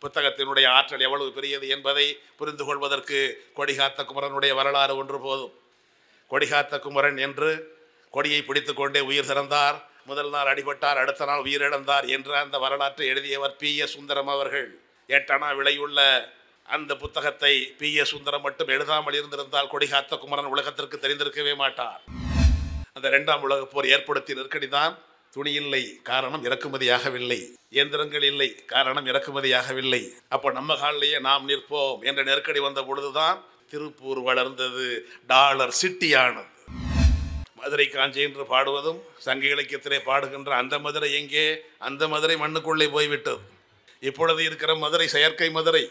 புத்தகத்தினுடைய ஆற்றல் எவ்வளவு பெரியது என்பதை புரிந்து கொள்வதற்கு கொடிகாத்த குமரனுடைய வரலாறு ஒன்று போதும். கொடிகாத்த குமரன் என்று கொடியை பிடித்து கொண்டே உயிர் திறந்தார், முதல் நாள் அடிபட்டார், அடுத்த நாள் உயிரிழந்தார் என்ற அந்த வரலாற்றை எழுதியவர் P.S. சுந்தரம் அவர்கள். 8 அணா விலையுள்ள அந்த புத்தகத்தை P.S. சுந்தரம் மட்டும் எழுதாமல் இருந்திருந்தால் கொடிகாத்த குமரன் உலகத்திற்கு தெரிந்திருக்கவே மாட்டார். அந்த 2ஆம் உலகப் போர் ஏற்படுத்திய நெருக்கடிதான். துணி இல்லை, காரணம் இறக்குமதியாகவில்லை. இயந்திரங்கள் இல்லை, காரணம் இறக்குமதியாகவில்லை. அப்போ நம்ம காலிலேயே நாம் நிற்போம் என்ற நெருக்கடி வந்த பொழுதுதான் திருப்பூர் வளர்ந்தது, டாலர் சிட்டியானது. மதுரை காஞ்சி என்று பாடுவதும் சங்க இலக்கியத்திலே பாடுகின்ற அந்த மதுரை எங்கே? அந்த மதுரை மண்ணுக்குள்ளே போய்விட்டது. இப்பொழுது இருக்கிற மதுரை செயற்கை மதுரை.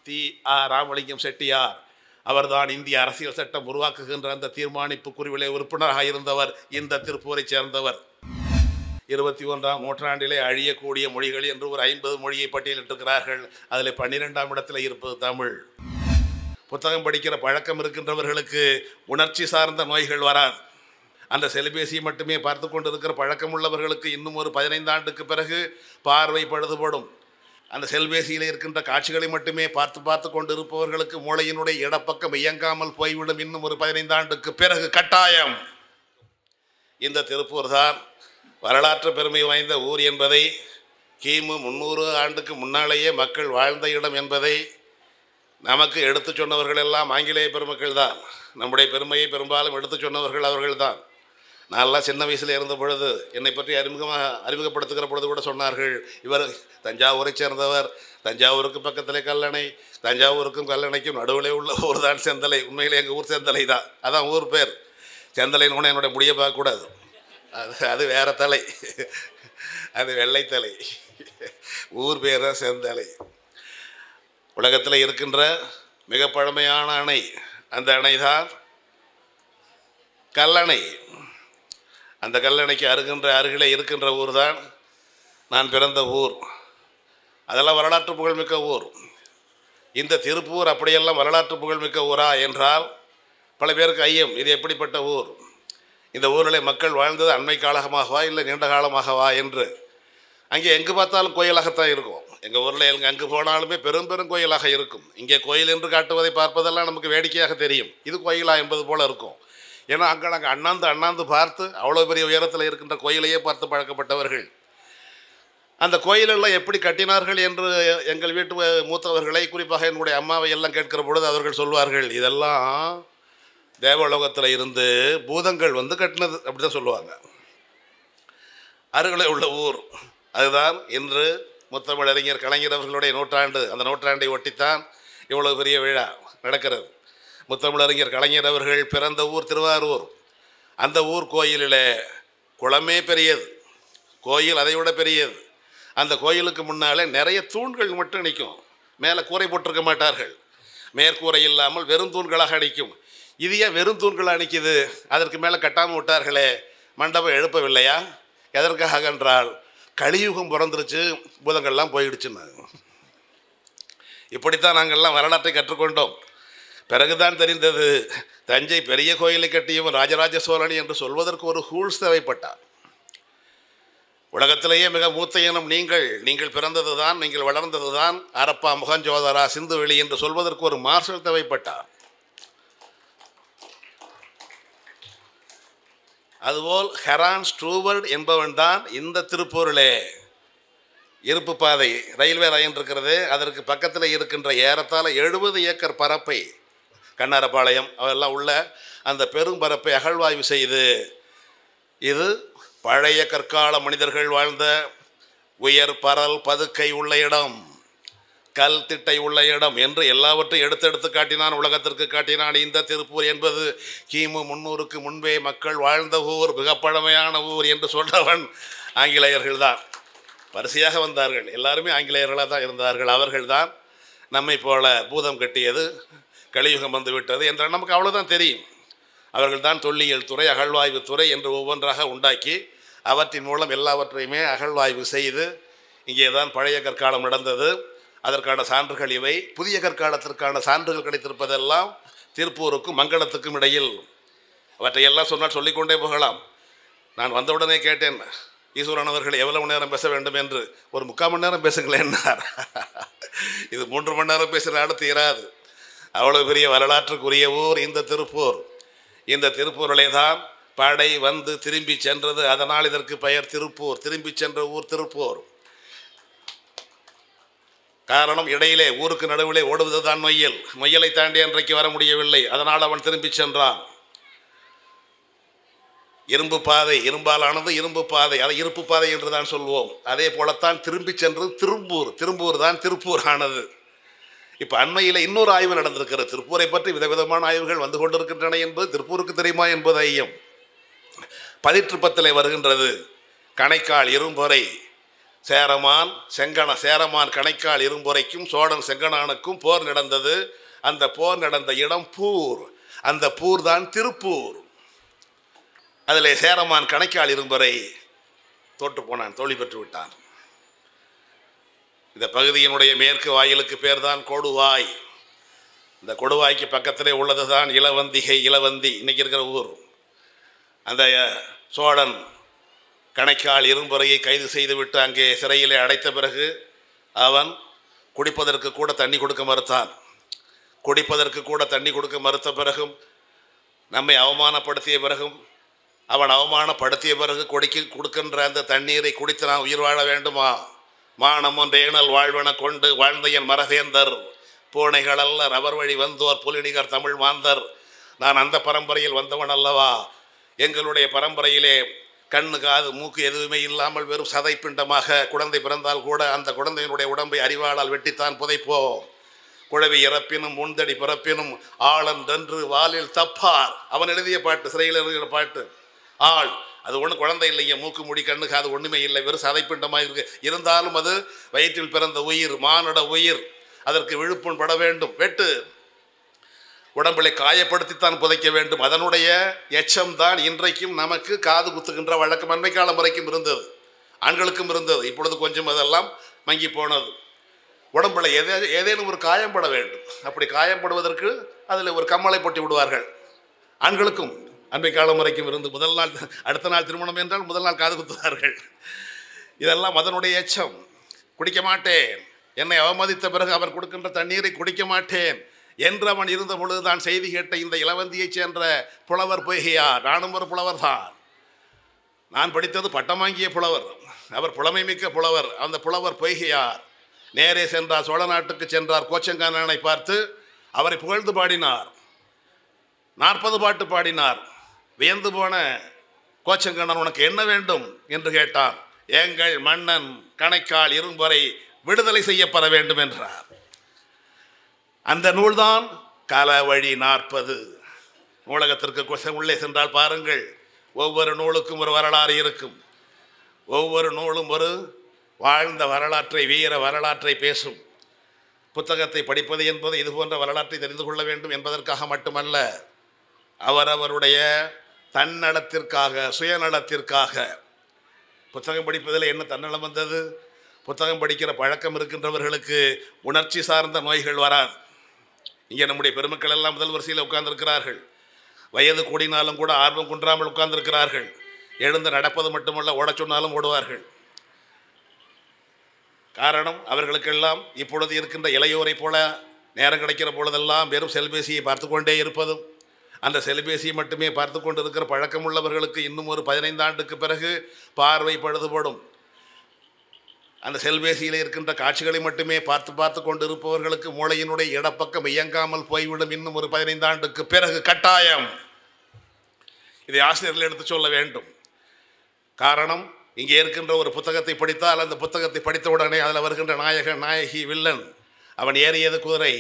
T.R. ராமலிங்கம் செட்டியார் அவர்தான் இந்திய அரசியல் சட்டம் உருவாக்குகின்ற அந்த தீர்மானிப்பு குழுவிலே உறுப்பினராக இருந்தவர். இந்த திருப்பூரை சேர்ந்தவர். 21ஆம் நூற்றாண்டிலே அழியக்கூடிய மொழிகள் என்று ஒரு 50 மொழியை பட்டியலிட்டிருக்கிறார்கள். அதில் 12ஆம் இடத்தில் இருப்பது தமிழ். புத்தகம் படிக்கிற பழக்கம் இருக்கின்றவர்களுக்கு உணர்ச்சி சார்ந்த நோய்கள் வராது. அந்த செலிபேசியை மட்டுமே பார்த்து கொண்டு இருக்கிற பழக்கம் உள்ளவர்களுக்கு இன்னும் ஒரு 15 ஆண்டுக்கு பிறகு பார்வை பழுதுபடும். அந்த செல்பேசியில் இருக்கின்ற காட்சிகளை மட்டுமே பார்த்து கொண்டு இருப்பவர்களுக்கு மூளையினுடைய இடப்பக்கம் இயங்காமல் போய்விடும். இன்னும் ஒரு 15 ஆண்டுக்கு பிறகு கட்டாயம். இந்த திருப்பூர் தான் வரலாற்று பெருமை வாய்ந்த ஊர் என்பதை, கிமு 300 ஆண்டுக்கு முன்னாலேயே மக்கள் வாழ்ந்த இடம் என்பதை நமக்கு எடுத்து சொன்னவர்கள் எல்லாம் ஆங்கிலேய பெருமக்கள் தான். நம்முடைய பெருமையை பெரும்பாலும் எடுத்து சொன்னவர்கள் அவர்கள் தான். நான்லாம் சின்ன வயசில் இருந்த பொழுது என்னை பற்றி அறிமுகப்படுத்துகிற பொழுது கூட சொன்னார்கள், இவர் தஞ்சாவூரை சேர்ந்தவர், தஞ்சாவூருக்கு பக்கத்திலே கல்லணை, தஞ்சாவூருக்கும் கல்லணைக்கும் நடுவில் உள்ள ஊர் தான் செந்தலை. உண்மையிலே எங்கள் ஊர் செந்தலை தான், அதான் ஊர் பேர். செந்தலைன்னு கூட என்னுடைய முடிய பார்க்கக்கூடாது, அது வேற தலை, அது வெள்ளைத்தலை. ஊர் பேர் தான் செந்தலை. உலகத்தில் இருக்கின்ற மிக பழமையான அணை, அந்த அணை தான் கல்லணை. அந்த கல்லணைக்கு அருகிலே இருக்கின்ற ஊர் தான் நான் பிறந்த ஊர். அதெல்லாம் வரலாற்று புகழ்மிக்க ஊர். இந்த திருப்பூர் அப்படியெல்லாம் வரலாற்று புகழ்மிக்க ஊரா என்றால் பல பேருக்கு ஐயம், இது எப்படிப்பட்ட ஊர்? இந்த ஊரில் மக்கள் வாழ்ந்தது அண்மை காலமாகவா இல்லை நீண்ட காலமாகவா என்று. அங்கே எங்கு பார்த்தாலும் கோயிலாகத்தான் இருக்கும். எங்கள் ஊரில் அங்கு போனாலுமே பெரும் கோயிலாக இருக்கும். இங்கே கோயில் என்று காட்டுவதை பார்ப்பதெல்லாம் நமக்கு வேடிக்கையாக தெரியும். இது கோயிலா என்பது போல் இருக்கும். ஏன்னா நாங்கள் அண்ணாந்து பார்த்து அவ்வளோ பெரிய உயரத்தில் இருக்கின்ற கோயிலையே பார்த்து பழக்கப்பட்டவர்கள். அந்த கோயிலெல்லாம் எப்படி கட்டினார்கள் என்று எங்கள் வீட்டு மூத்தவர்களை, குறிப்பாக என்னுடைய அம்மாவை எல்லாம் கேட்கிற பொழுது அவர்கள் சொல்வார்கள், இதெல்லாம் தேவலோகத்தில் இருந்து பூதங்கள் வந்து கட்டினது, அப்படி தான் சொல்லுவாங்க. அருகிலே உள்ள ஊர் அதுதான் இன்று முத்தமிழறிஞர் கலைஞர் அவர்களுடைய நூற்றாண்டு. அந்த நூற்றாண்டை ஒட்டித்தான் இவ்வளவு பெரிய விழா நடக்கிறது. முத்தமிழறிஞர் கலைஞர் அவர்கள் பிறந்த ஊர் திருவாரூர். அந்த ஊர் கோயிலில் குளமே பெரியது, கோயில் அதை விட பெரியது. அந்த கோயிலுக்கு முன்னாலே நிறைய தூண்கள் மட்டும் நிற்கும். மேலே கூரை போட்டிருக்க மாட்டார்கள். மேற்கூரை இல்லாமல் வெறும் தூண்களாக நிற்கும். இது ஏன் வெறும் தூண்களாக நிற்கிது? அதற்கு மேலே கட்டாமல் விட்டார்களே, மண்டபம் எழுப்பவில்லையா? எதற்காக என்றால் கலியுகம் பிறந்துருச்சு, பூதங்கள்லாம் போயிடுச்சுன்னு. இப்படித்தான் நாங்கள்லாம் வரலாற்றை கற்றுக்கொண்டோம். பிறகுதான் தெரிந்தது, தஞ்சை பெரிய கோயிலை கட்டியவன் ராஜராஜ சோழன் என்று சொல்வதற்கு ஒரு ஹூல்ஸ் தேவைப்பட்டார். உலகத்திலேயே மிக மூத்த இனம் நீங்கள் பிறந்தது தான், நீங்கள் வளர்ந்தது தான் அரப்பா, முகஞ்சோதரா, சிந்துவெளி என்று சொல்வதற்கு ஒரு மார்ஷல் தேவைப்பட்டார். அதுபோல் ஹெரான் ஸ்டூவர்ட் என்பவன் தான் இந்த திருப்பூரிலே இருப்பு பாதை, ரயில்வே லைன் இருக்கிறது, அதற்கு பக்கத்தில் இருக்கின்ற ஏறத்தாழ 70 ஏக்கர் பரப்பை, கண்ணாரப்பாளையம் அதெல்லாம் உள்ள அந்த பெரும் பரப்பை அகழ்வாய்வு செய்து, இது பழைய கற்கால மனிதர்கள் வாழ்ந்த உயர் பரல் பதுக்கை உள்ள இடம், கல் திட்டை உள்ள இடம் என்று எல்லாவற்றையும் எடுத்து காட்டினான், உலகத்திற்கு காட்டினான். இந்த திருப்பூர் என்பது கிமு 300க்கு முன்பே மக்கள் வாழ்ந்த ஊர், மிக பழமையான ஊர் என்று சொன்னவன் ஆங்கிலேயர்கள் தான். வரிசையாக வந்தார்கள், எல்லாருமே ஆங்கிலேயர்களாக தான் இருந்தார்கள். அவர்கள் தான் நம்மை போல பூதம் கட்டியது, கலியுகம் வந்து விட்டது என்ற நமக்கு அவ்வளோதான் தெரியும். அவர்கள் தான் தொல்லியல் துறை, அகழ்வாய்வு துறை என்று ஒவ்வொன்றாக உண்டாக்கி அவற்றின் மூலம் எல்லாவற்றையுமே அகழ்வாய்வு செய்து, இங்கே தான் பழைய கற்காலம் நடந்தது, அதற்கான சான்றுகள் இவை. புதிய கற்காலத்திற்கான சான்றுகள் கிடைத்திருப்பதெல்லாம் திருப்பூருக்கும் மங்களத்துக்கும் இடையில். அவற்றையெல்லாம் சொன்னால் சொல்லிக்கொண்டே போகலாம். நான் வந்தவுடனே கேட்டேன், ஈஸ்வரன் அவர்கள் எவ்வளவு நேரம் பேச வேண்டும் என்று. ஒரு 3/4 மணி நேரம் பேசுங்களேன்னார். இது 3 மணி நேரம் பேசுகிறாலும் தீராது. அவ்வளவு பெரிய வரலாற்றுக்குரிய ஊர் இந்த திருப்பூர். இந்த திருப்பூரிலே தான் படை வந்து திரும்பி சென்றது. அதனால் இதற்கு பெயர் திருப்பூர். திரும்பி சென்ற ஊர் திருப்பூர். காரணம், இடையிலே ஊருக்கு நடுவிலே ஓடுவதுதான் நொய்யல். நொய்யலை தாண்டி அன்றைக்கு வர முடியவில்லை. அதனால் அவன் திரும்பி சென்றான். இரும்பு பாதை, இரும்பாலானது இரும்பு பாதை, அதை இருப்பு பாதை என்று தான் சொல்வோம். அதே போலத்தான் திரும்பி சென்றது திருப்பூர். திருப்பூர் தான் திருப்பூர் ஆனது. இப்போ அண்மையில் இன்னொரு ஆய்வு நடந்திருக்கிறது. திருப்பூரை பற்றி விதவிதமான ஆய்வுகள் வந்து கொண்டிருக்கின்றன என்பது திருப்பூருக்கு தெரியுமா என்பது ஐயம். பதிற்றுப்பத்திலே வருகின்றது. கணைக்கால் இரும்பொறை சேரமான் சேரமான் கணைக்கால் இரும்பொறைக்கும் சோழன் செங்கனானுக்கும் போர் நடந்தது. அந்த போர் நடந்த இடம் பூர். அந்த பூர் தான் திருப்பூர். அதில் சேரமான் கணைக்கால் இரும்பொறை தோற்று போனான், தோல்வி பெற்று விட்டான். இந்த பகுதியினுடைய மேற்கு வாயிலுக்கு பேர் தான் கொடுவாய். இந்த கொடுவாய்க்கு பக்கத்திலே உள்ளது தான் இளவந்திகை. இளவந்தி இன்னைக்கு இருக்கிற ஊர். அந்த சோழன் கணைக்கால் இரும்பொறையை கைது செய்துவிட்டு அங்கே சிறையிலே அடைத்த பிறகு அவன் குடிப்பதற்கு கூட தண்ணி கொடுக்க மறுத்தான். குடிப்பதற்கு கூட தண்ணி கொடுக்க மறுத்த பிறகும், நம்மை அவமானப்படுத்திய பிறகும், அவன் அவமானப்படுத்திய பிறகு கொடுக்கின்ற அந்த தண்ணீரை குடித்து நான் உயிர் வாழ வேண்டுமா? மானம் ஒன்றேனல் வாழ்வன கொண்டு வாழ்ந்த என் மரவேந்தர் பூனைகளல்ல ரவர் வழி வந்தோர் புலினிகர் தமிழ் மாந்தர். நான் அந்த பரம்பரையில் வந்தவன் அல்லவா? எங்களுடைய பரம்பரையிலே கண்ணு காது மூக்கு எதுவுமே இல்லாமல் வெறும் சதை பிண்டமாக குழந்தை பிறந்தால் கூட அந்த குழந்தையினுடைய உடம்பை அரிவாளால் வெட்டித்தான் புதைப்போம். குழவி இறப்பினும் முந்தடி பிறப்பினும் ஆளன்றென்று வாலில் தப்பார். அவன் எழுதிய பாட்டு, சிறையில் எழுதிய பாட்டு. ஆள் அது ஒன்றும் குழந்தை இல்லைங்க, மூக்கு முடி கண்ணு காது ஒன்றுமே இல்லை, வெறும் சதைப்பிண்டமாக இருக்கு. இருந்தாலும் அது வயிற்றில் பிறந்த உயிர், மானுட உயிர். அதற்கு விழுப்புண் பட வேண்டும். வெட்டு, உடம்புகளை காயப்படுத்தித்தான் புதைக்க வேண்டும். அதனுடைய எச்சம் தான் இன்றைக்கும் நமக்கு காது குத்துகின்ற வழக்கம் அண்மை காலம் வரைக்கும் இருந்தது. ஆண்களுக்கும் இருந்தது. இப்பொழுது கொஞ்சம் அதெல்லாம் மங்கி போனது. உடம்புல ஏதேனும் ஒரு காயம்பட வேண்டும். அப்படி காயப்படுவதற்கு அதில் ஒரு கம்மலை போட்டி விடுவார்கள். ஆண்களுக்கும் அன்றை காலம் வரைக்கும் இருந்து முதல் நாள், அடுத்த நாள் திருமணம் என்றால் முதல் நாள் காது குத்துவார்கள். இதெல்லாம் அதனுடைய எச்சம். குடிக்க மாட்டேன், என்னை அவமதித்த பிறகு அவர் கொடுக்கின்ற தண்ணீரை குடிக்க மாட்டேன் என்று அவன் இருந்த பொழுதுதான் செய்தி கேட்ட இந்த இளவந்தியைச் சென்ற புலவர் பொய்கையார். நானும் ஒரு புலவர் தான். நான் படித்தது பட்டம் வாங்கிய புலவர். அவர் புலமை மிக்க புலவர். அந்த புலவர் பொய்கையார் நேரே சென்றார். சோழ நாட்டுக்கு சென்றார். கோச்சங்கானனை பார்த்து அவரை புகழ்ந்து பாடினார். 40 பாட்டு பாடினார். வியந்து போன கோச்சங்கண்ணன், உனக்கு என்ன வேண்டும் என்று கேட்டான். எங்கள் மன்னன் கணைக்கால் இரும்பொறை விடுதலை செய்யப்பட வேண்டும் என்றார். அந்த நூல்தான் களவழி 40. நூலகத்திற்கு உள்ளே சென்றால் பாருங்கள், ஒவ்வொரு நூலுக்கும் ஒரு வரலாறு இருக்கும். ஒவ்வொரு நூலும் ஒரு வாழ்ந்த வரலாற்றை, வீர வரலாற்றை பேசும். புத்தகத்தை படிப்பது என்பது இது போன்ற வரலாற்றை தெரிந்து கொள்ள வேண்டும் என்பதற்காக மட்டுமல்ல, அவரவருடைய தன்னலத்திற்காக, சுயநலத்திற்காக. புத்தகம் படிப்பதில் என்ன தன்னலம் வந்தது? புத்தகம் படிக்கிற பழக்கம் இருக்கின்றவர்களுக்கு உணர்ச்சி சார்ந்த நோய்கள் வராது. இங்கே நம்முடைய பெருமக்கள் எல்லாம் முதல் வரிசையில் உட்கார்ந்திருக்கிறார்கள். வயது கூடினாலும் கூட ஆர்வம் குன்றாமல் உட்கார்ந்திருக்கிறார்கள். எழுந்து நடப்பது மட்டுமல்ல, ஓடச் சொன்னாலும் ஓடுவார்கள். காரணம், அவர்களுக்கெல்லாம் இப்பொழுது இருக்கின்ற இளையோரை போல நேரம் கிடைக்கிற பொழுதெல்லாம் வெறும் செல்பேசியை பார்த்து கொண்டே இருப்பதும், அந்த செல்பேசியை மட்டுமே பார்த்து கொண்டு இருக்கிற பழக்கம் உள்ளவர்களுக்கு இன்னும் ஒரு 15 ஆண்டுக்கு பிறகு பார்வை பழுதுபடும். அந்த செல்பேசியில் இருக்கின்ற காட்சிகளை மட்டுமே பார்த்து கொண்டு இருப்பவர்களுக்கு மூளையினுடைய இடப்பக்கம் இயங்காமல் போய்விடும். இன்னும் ஒரு 15 ஆண்டுக்கு பிறகு கட்டாயம். இதை ஆசிரியர்கள் எடுத்து சொல்ல வேண்டும். காரணம், இங்கே இருக்கின்ற ஒரு புத்தகத்தை படித்தால் அந்த புத்தகத்தை படித்தவுடனே அதில் வருகின்ற நாயகன், நாயகி, வில்லன், அவன் ஏறியது குதிரை,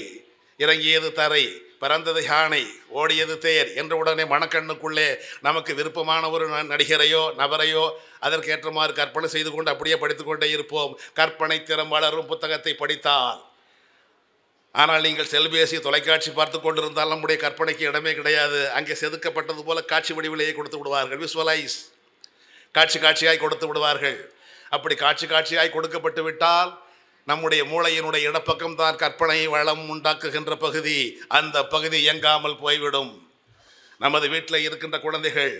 இறங்கியது தரை, பறந்தது யானை, ஓடியது தேர் என்ற உடனே மனக்கண்ணுக்குள்ளே நமக்கு விருப்பமான ஒரு நடிகரையோ நபரையோ அதற்கேற்றமாறு கற்பனை செய்து கொண்டு அப்படியே படித்துக்கொண்டே இருப்போம். கற்பனை திறம் வளரும் புத்தகத்தை படித்தால். ஆனால் நீங்கள் செல்பேசி, தொலைக்காட்சி பார்த்து கொண்டிருந்தால் நம்முடைய கற்பனைக்கு இடமே கிடையாது. அங்கே செதுக்கப்பட்டது போல காட்சி வடிவிலேயே கொடுத்து விடுவார்கள். விசுவலைஸ், காட்சி காட்சியாய் கொடுத்து விடுவார்கள். அப்படி காட்சி காட்சியாய் கொடுக்கப்பட்டு விட்டால் நம்முடைய மூளையினுடைய இடப்பக்கம் தான் கற்பனை வளம் உண்டாக்குகின்ற பகுதி. அந்த பகுதி இயங்காமல் போய்விடும். நமது வீட்டில் இருக்கின்ற குழந்தைகள்,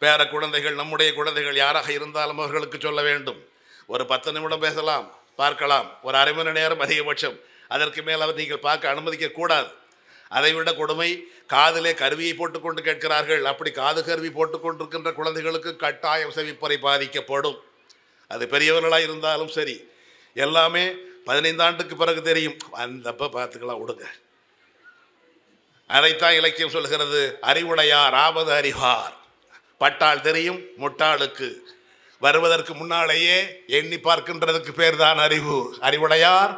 பேர குழந்தைகள், நம்முடைய குழந்தைகள் யாராக இருந்தாலும் அவர்களுக்கு சொல்ல வேண்டும். ஒரு 10 நிமிடம் பேசலாம், பார்க்கலாம், ஒரு அரை மணி நேரம் அதிகபட்சம். அதற்கு மேல் அவர் நீங்கள் பார்க்க அனுமதிக்க கூடாது. அதைவிட கொடுமை, காதிலே கருவியை போட்டுக்கொண்டு கேட்கிறார்கள். அப்படி காது கருவி போட்டுக்கொண்டிருக்கின்ற குழந்தைகளுக்கு கட்டாயம் செவிப்பறை பாதிக்கப்படும். அது பெரியவர்களாக இருந்தாலும் சரி, எல்லாமே 15 ஆண்டுக்கு பிறகு தெரியும். அந்தப்ப பார்த்துக்கலாம், விடுங்க. அதைத்தான் இலக்கியம் சொல்கிறது. அறிவுடையார் ஆவது அறிவார். பட்டால் தெரியும் முட்டாளுக்கு. வருவதற்கு முன்னாலேயே எண்ணி பார்க்கின்றதுக்கு பேர் தான் அறிவு. அறிவுடையார்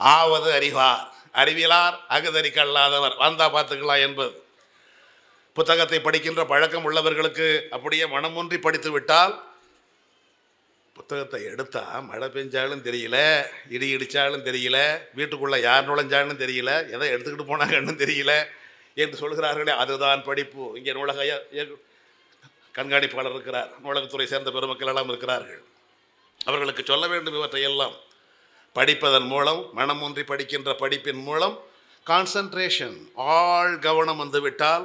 ஆவது அறிவார். அறிவியலார் அகதறி கல்லாதவர். வந்தா பார்த்துக்கலாம் என்பது. புத்தகத்தை படிக்கின்ற பழக்கம் உள்ளவர்களுக்கு அப்படியே மனமொன்றி படித்து விட்டால், புத்தகத்தை எடுத்தா மழை பெஞ்சாலும் தெரியல, இடி இடித்தாலும் தெரியல, வீட்டுக்குள்ளே யார் நுழைஞ்சாலும் தெரியல, எதை எடுத்துக்கிட்டு போனாங்கன்னு தெரியல என்று சொல்கிறார்களே, அதுதான் படிப்பு. இங்கே நூலக கண்காணிப்பாளர் இருக்கிறார், நூலகத்துறை சேர்ந்த பெருமக்கள் எல்லாம் இருக்கிறார்கள். அவர்களுக்கு சொல்ல வேண்டும் இவற்றையெல்லாம். படிப்பதன் மூலம், மனமொன்றி படிக்கின்ற படிப்பின் மூலம் கான்சன்ட்ரேஷன், ஆள் கவனம் வந்து விட்டால்,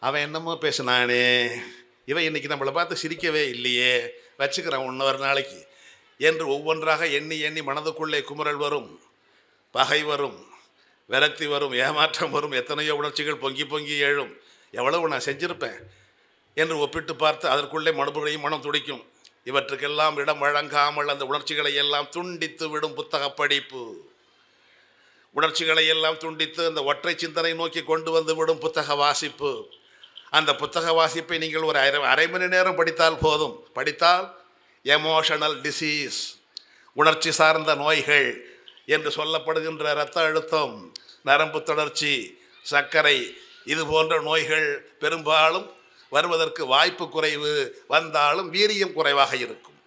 அவன் என்னமோ பேசினானே, இவன் இன்னைக்கு நம்மளை பார்த்து சிரிக்கவே இல்லையே, வச்சுக்கிறான் இன்னொரு நாளைக்கு என்று ஒவ்வொன்றாக எண்ணி எண்ணி மனதுக்குள்ளே குமுறல் வரும், பகை வரும், விரக்தி வரும், ஏமாற்றம் வரும், எத்தனையோ உணர்ச்சிகள் பொங்கி பொங்கி எழும். எவ்வளவு நான் செஞ்சிருப்பேன் என்று ஒப்பிட்டு பார்த்து அதற்குள்ளே மறுபடியும் மனம் துடிக்கும். இவற்றுக்கெல்லாம் இடம் வழங்காமல் அந்த உணர்ச்சிகளை எல்லாம் துண்டித்து விடும் புத்தக படிப்பு. உணர்ச்சிகளை எல்லாம் துண்டித்து அந்த ஒற்றை சிந்தனை நோக்கி கொண்டு வந்து விடும் புத்தக வாசிப்பு. அந்த புத்தக வாசிப்பை நீங்கள் ஒரு அரை மணி நேரம் படித்தால் போதும். படித்தால் எமோஷனல் டிசீஸ், உணர்ச்சி சார்ந்த நோய்கள் என்று சொல்லப்படுகின்ற இரத்த அழுத்தம், நரம்பு தளர்ச்சி, சர்க்கரை, இது போன்ற நோய்கள் பெரும்பாலும் வருவதற்கு வாய்ப்பு குறைவு. வந்தாலும் வீரியம் குறைவாக இருக்கும்.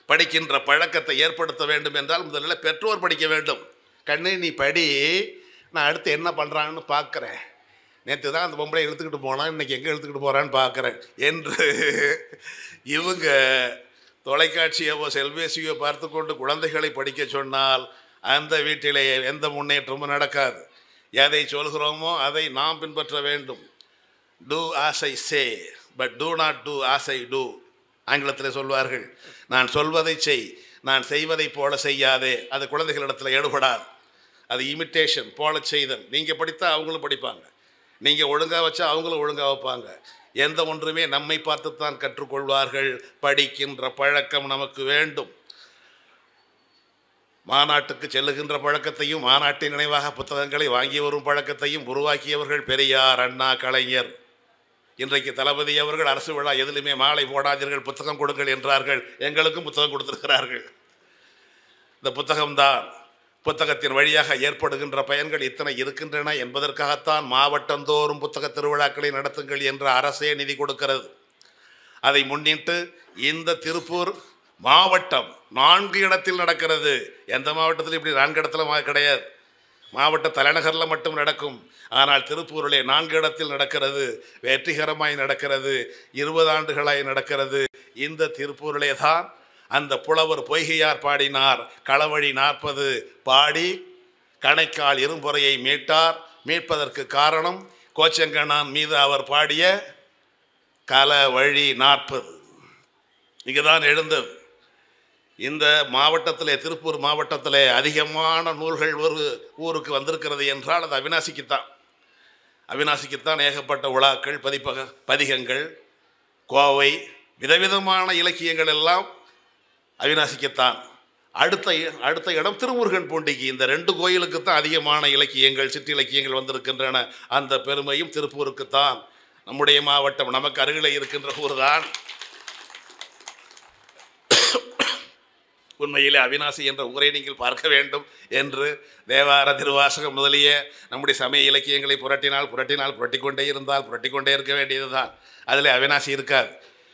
படிக்கின்ற பழக்கத்தை ஏற்படுத்த வேண்டும் என்றால் முதலில் பெற்றோர் படிக்க வேண்டும். கண்ணு நீ படி, நான் அடுத்து என்ன பண்ணுறான்னு பார்க்குறேன். நேற்று தான் அந்த பொம்பளை இழுத்துக்கிட்டு போனான், இன்றைக்கி எங்கே இழுத்துக்கிட்டு போகிறான்னு பார்க்குறேன் என்று இவங்க தொலைக்காட்சியவோ செல்பேசியோ பார்த்து கொண்டு குழந்தைகளை படிக்க சொன்னால் அந்த வீட்டிலே எந்த முன்னேற்றமும் நடக்காது. எதை சொல்கிறோமோ அதை நாம் பின்பற்ற வேண்டும். Do as I say but do not do as I do. ஆங்கிலத்தில் சொல்வார்கள், நான் சொல்வதை செய், நான் செய்வதை போல செய்யாதே. அது குழந்தைகளிடத்தில் ஈடுபடாது. அது இமிட்டேஷன், போல செய்தல். நீங்கள் படித்தா அவங்களும் படிப்பாங்க, நீங்கள் ஒழுங்காக வச்சா அவங்களும் ஒழுங்காக வைப்பாங்க. எந்த ஒன்றுமே நம்மை பார்த்துத்தான் கற்றுக்கொள்வார்கள். படிக்கின்ற பழக்கம் நமக்கு வேண்டும். மாநாட்டுக்கு செல்லுகின்ற பழக்கத்தையும், மாநாட்டின் நினைவாக புத்தகங்களை வாங்கி வரும் பழக்கத்தையும் உருவாக்கியவர்கள் பெரியார், அண்ணா, கலைஞர். இன்றைக்கு தளபதி அவர்கள் அரசு விழா எதிலுமே மாலை போடாதீர்கள், புத்தகம் கொடுங்கள் என்றார்கள். எங்களுக்கும் புத்தகம் கொடுத்திருக்கிறார்கள். இந்த புத்தகம்தான், புத்தகத்தின் வழியாக ஏற்படுகின்ற பயன்கள் இத்தனை இருக்கின்றன என்பதற்காகத்தான் மாவட்டந்தோறும் புத்தக திருவிழாக்களை நடத்துங்கள் என்று அரசே நிதி கொடுக்கிறது. அதை முன்னிட்டு இந்த திருப்பூர் மாவட்டம் 4 இடத்தில் நடக்கிறது. எந்த மாவட்டத்தில் இப்படி 4 இடத்துல கிடையாது. மாவட்ட தலைநகரில் மட்டும் நடக்கும். ஆனால் திருப்பூரிலே 4 இடத்தில் நடக்கிறது. வெற்றிகரமாய் நடக்கிறது. 20 ஆண்டுகளாய் நடக்கிறது. இந்த திருப்பூரிலே தான் அந்த புலவர் பொய்கையார் பாடினார். களவழி 40 பாடி கணைக்கால் இரும்பொறையை மீட்டார். மீட்பதற்கு காரணம் கோச்சங்கண்ணான் மீது அவர் பாடிய களவழி 40 இங்கே தான் எழுந்தது. இந்த மாவட்டத்திலே, திருப்பூர் மாவட்டத்திலே அதிகமான நூல்கள் ஒரு ஊருக்கு வந்திருக்கிறது என்றால் அது அவிநாசிக்குத்தான். அவிநாசிக்குத்தான் ஏகப்பட்ட விழாக்கள், பதிகங்கள், கோவை, விதவிதமான இலக்கியங்கள் எல்லாம் அவிநாசிக்குத்தான். அடுத்த இடம் திருமுருகன் பூண்டிக்கு. இந்த 2 கோயிலுக்குத்தான் அதிகமான இலக்கியங்கள், சிற்றிலக்கியங்கள் வந்திருக்கின்றன. அந்த பெருமையும் திருப்பூருக்குத்தான். நம்முடைய மாவட்டம் நமக்கு அருகிலே இருக்கின்ற ஊர் தான். உண்மையிலே அவிநாசி என்ற ஊரை நீங்கள் பார்க்க வேண்டும் என்று தேவார, திருவாசகம் முதலிய நம்முடைய சமய இலக்கியங்களை புரட்டிக்கொண்டே இருந்தால் புரட்டிக்கொண்டே இருக்க வேண்டியது தான். அதில் அவிநாசி இருக்காது.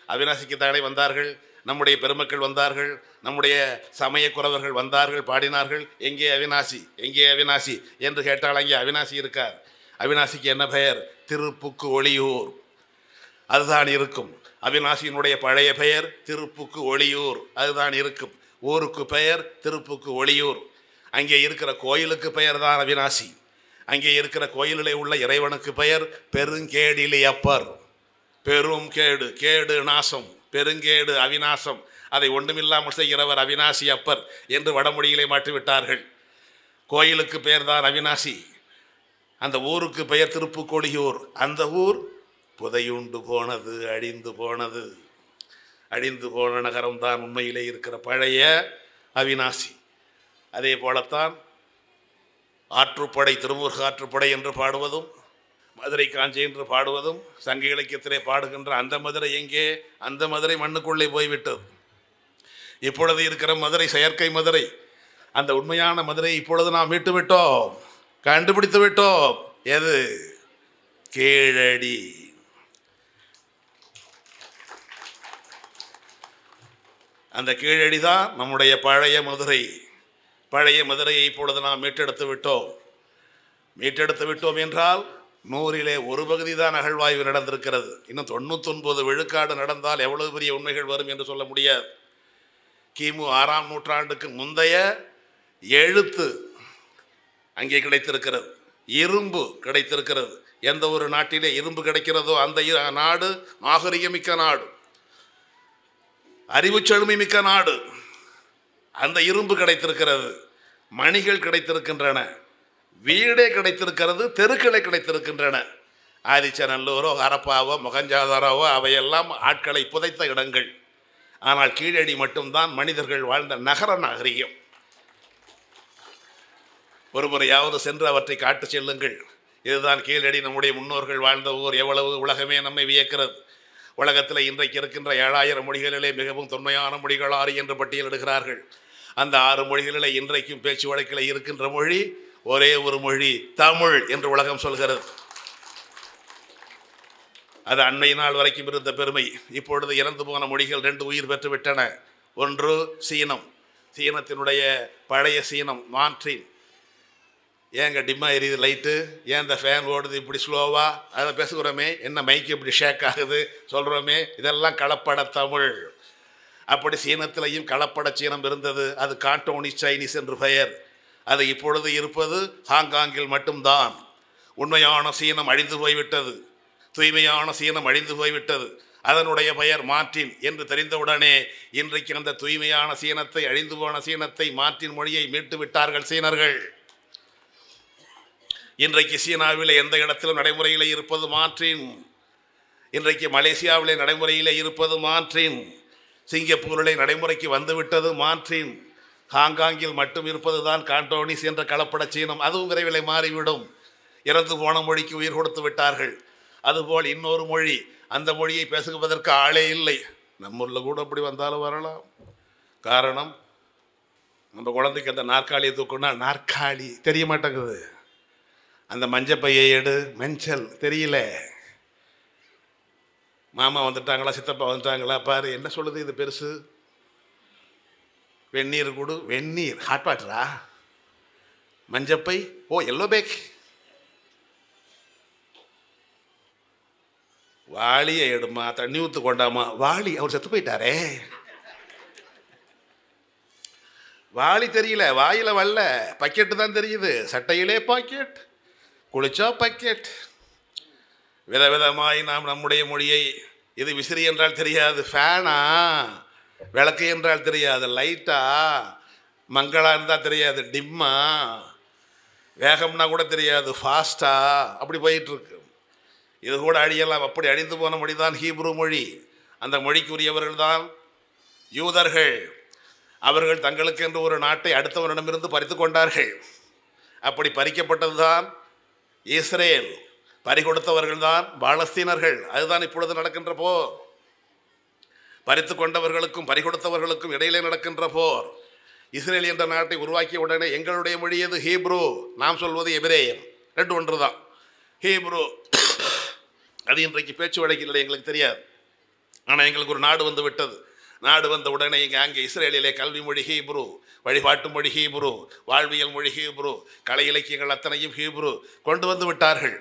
அவிநாசிக்கு தானே வந்தார்கள் நம்முடைய பெருமக்கள், வந்தார்கள் நம்முடைய சமய குறவர்கள், வந்தார்கள், பாடினார்கள். எங்கே அவிநாசி, எங்கே அவிநாசி என்று கேட்டால் அங்கே அவிநாசி இருக்காது. அவிநாசிக்கு என்ன பெயர்? திருப்புக்கு ஒளியூர். அதுதான் இருக்கும். அவிநாசியினுடைய பழைய பெயர் திருப்புக்கு ஒளியூர். அதுதான் இருக்கும். ஊருக்கு பெயர் திருப்புக்கு ஒளியூர். அங்கே இருக்கிற கோயிலுக்கு பெயர் தான் அவிநாசி. அங்கே இருக்கிற கோயிலிலே உள்ள இறைவனுக்கு பெயர் பெருங்கேடிலியப்பர். பெரும் கேடு, கேடு நாசம், பெருங்கேடு அவிநாசம். அதை ஒன்றுமில்லாமல் செய்கிறவர் அவிநாசி அப்பர் என்று வடமொழியிலே மாற்றிவிட்டார்கள். கோயிலுக்கு பெயர் தான் அவிநாசி, அந்த ஊருக்கு பெயர் திருப்புக்கோழியூர். அந்த ஊர் புதையுண்டு போனது, அழிந்து போனது. அழிந்து போன நகரம்தான் உண்மையிலே இருக்கிற பழைய அவிநாசி. அதே போலத்தான் ஆற்றுப்படை, திருமூர்க ஆற்றுப்படை என்று பாடுவதும், மதுரை காஞ்சி என்று பாடுவதும், சங்க இலக்கியத்திலே பாடுகின்ற அந்த மதுரை எங்கே? அந்த மதுரை மண்ணுக்குள்ளே போய்விட்டது. இப்பொழுது இருக்கிற மதுரை செயற்கை மதுரை. அந்த உண்மையான மதுரை இப்பொழுது நாம் மீட்டு விட்டோம், கண்டுபிடித்து விட்டோம். எது? கீழடி. அந்த கீழடி தான் நம்முடைய பழைய மதுரை. பழைய மதுரையை இப்பொழுது நாம் மீட்டெடுத்து விட்டோம். மீட்டெடுத்து விட்டோம் என்றால் 100லே 1 பகுதி தான் அகழ்வாய்வு நடந்திருக்கிறது. இன்னும் 99 விழுக்காடு நடந்தால் எவ்வளவு பெரிய உண்மைகள் வரும் என்று சொல்ல முடியாது. கிமு 6ஆம் நூற்றாண்டுக்கு முந்தைய எழுத்து அங்கே கிடைத்திருக்கிறது, இரும்பு கிடைத்திருக்கிறது. எந்த ஒரு நாட்டிலே இரும்பு கிடைக்கிறதோ அந்த நாடு நாகரிகமிக்க நாடு, அறிவுச்செழுமை மிக்க நாடு. அந்த இரும்பு கிடைத்திருக்கிறது, மணிகள் கிடைத்திருக்கின்றன, வீடே கிடைத்திருக்கிறது, தெருக்களை கிடைத்திருக்கின்றன. ஆதிச்சநல்லூரோ ஹரப்பாவோ மொகஞ்சாதாரோவோ அவையெல்லாம் ஆட்களை புதைத்த இடங்கள். ஆனால் கீழடி மட்டும்தான் மனிதர்கள் வாழ்ந்த நகர நாகரிகம். ஒரு முறையாவது சென்று அவற்றை காட்டு செல்லுங்கள். இதுதான் கீழடி, நம்முடைய முன்னோர்கள் வாழ்ந்த ஊர். எவ்வளவு உலகமே நம்மை வியக்கிறது. உலகத்தில் இன்றைக்கு இருக்கின்ற 7000 மொழிகளிலே மிகவும் தொன்மையான மொழிகள் 6 என்று பட்டியலிடுகிறார்கள். அந்த 6 மொழிகளிலே இன்றைக்கும் பேச்சு வழக்கில் இருக்கின்ற மொழி ஒரே ஒரு மொழி, தமிழ் என்று உலகம் சொல்கிறது. அது அண்மை நாள் வரைக்கும் இருந்த பெருமை. இப்பொழுது இறந்து போன மொழிகள் 2 உயிர் பெற்று விட்டன. ஒன்று சீனம். சீனத்தினுடைய பழைய சீனம் மான்ட்ரின். ஏங்க டிம்மா எரியுது லைட்டு, ஏன் இந்த ஃபேன் ஓடுது இப்படி ஸ்லோவா, அதை பேசுகிறோமே, என்ன மைக்கு இப்படி ஷேக் ஆகுது சொல்கிறோமே, இதெல்லாம் கலப்பட தமிழ். அப்படி சீனத்திலையும் கலப்பட சீனம் இருந்தது. அது காண்டோனிஸ் சைனீஸ் என்று பெயர். அது இப்பொழுது இருப்பது ஹாங்காங்கில் மட்டும்தான். உண்மையான சீனம் அழிந்து போய்விட்டது, தூய்மையான சீனம் அழிந்து போய்விட்டது. அதனுடைய பெயர் மார்டின் என்று தெரிந்தவுடனே இன்றைக்கு அந்த தூய்மையான சீனத்தை, அழிந்து போன சீனத்தை, மார்டின் மொழியை மீட்டு விட்டார்கள் சீனர்கள். இன்றைக்கு சீனாவில் எந்த இடத்திலும் நடைமுறையில் இருப்பது மார்டின். இன்றைக்கு மலேசியாவிலே நடைமுறையில் இருப்பது மார்டின். சிங்கப்பூரிலே நடைமுறைக்கு வந்துவிட்டது மார்டின். ஹாங்காங்கில் மட்டும் இருப்பது தான் காண்டோனிஸ் என்ற கலப்பட சீனம். அதுவும் விரைவில் மாறிவிடும். இறந்து போன மொழிக்கு உயிர் கொடுத்து விட்டார்கள். அதுபோல் இன்னொரு மொழி, அந்த மொழியை பேசுவதற்கு ஆளே இல்லை. நம்மூரில் கூட அப்படி வந்தாலும் வரலாம். காரணம், நம்ம குழந்தைக்கு அந்த நாற்காலியை தூக்குனா நாற்காலி தெரிய மாட்டேங்குது. அந்த மஞ்சப்பையை எடு, மஞ்சள் தெரியல. மாமா வந்துட்டாங்களா, சித்தப்பா வந்துட்டாங்களா, பாரு என்ன சொல்லுது இது பெருசு. வெந்நீர் கொடு, வெந்நீர் ஹாட் வாட்டரா. மஞ்சப்பை, ஓ எல்லோ பேக். வாளியை எடுமா, தண்ணி ஊத்து கொண்டாமா. வாளி, அவர் செத்து போயிட்டாரே. வாளி தெரியல, வாயில வரல, பக்கெட்டு தான் தெரியுது. சட்டையிலே பாக்கெட், குளிச்சா பக்கெட். விதவிதமாய் நாம் நம்முடைய மொழியை, இது விசிறி என்றால் தெரியாது, ஃபேனா, விளக்கு என்றால் தெரியாது, லைட்டா, மங்களா இருந்தால் தெரியாது, டிம்மா, வேகம்னா கூட தெரியாது, ஃபாஸ்டா, அப்படி போயிட்டுருக்கு. இது கூட அழியலாம். அப்படி அழிந்து போன மொழி தான் ஹீப்ரு மொழி. அந்த மொழிக்குரியவர்கள் தான் யூதர்கள். அவர்கள் தங்களுக்கு என்று ஒரு நாட்டை அடுத்தவரிடமிருந்து பறித்து கொண்டார்கள். அப்படி பறிக்கப்பட்டது தான் இஸ்ரேல். பறிகொடுத்தவர்கள் தான் பாலஸ்தீனர்கள். அதுதான் இப்பொழுது நடக்கின்ற போர். பறித்து கொண்டவர்களுக்கும் பறிகொடுத்தவர்களுக்கும் இடையிலே நடக்கின்ற போர். இஸ்ரேல் என்ற நாட்டை உருவாக்கிய உடனே எங்களுடைய மொழி எது? ஹீப்ரு. நாம் சொல்வது எபிரேயம். 2 ஒன்று தான். ஹீப்ரு அது இன்றைக்கு பேச்சு வழக்கில் எங்களுக்கு தெரியாது. ஆனால் எங்களுக்கு ஒரு நாடு வந்து விட்டது. நாடு வந்த உடனே அங்கே இஸ்ரேலிலே கல்வி மொழி ஹீப்ரு, வழிபாட்டு மொழி ஹீப்ரு, வாழ்வியல் மொழி ஹீப்ரு, கலை இலக்கியங்கள் அத்தனையும் ஹீப்ரு கொண்டு வந்து விட்டார்கள்.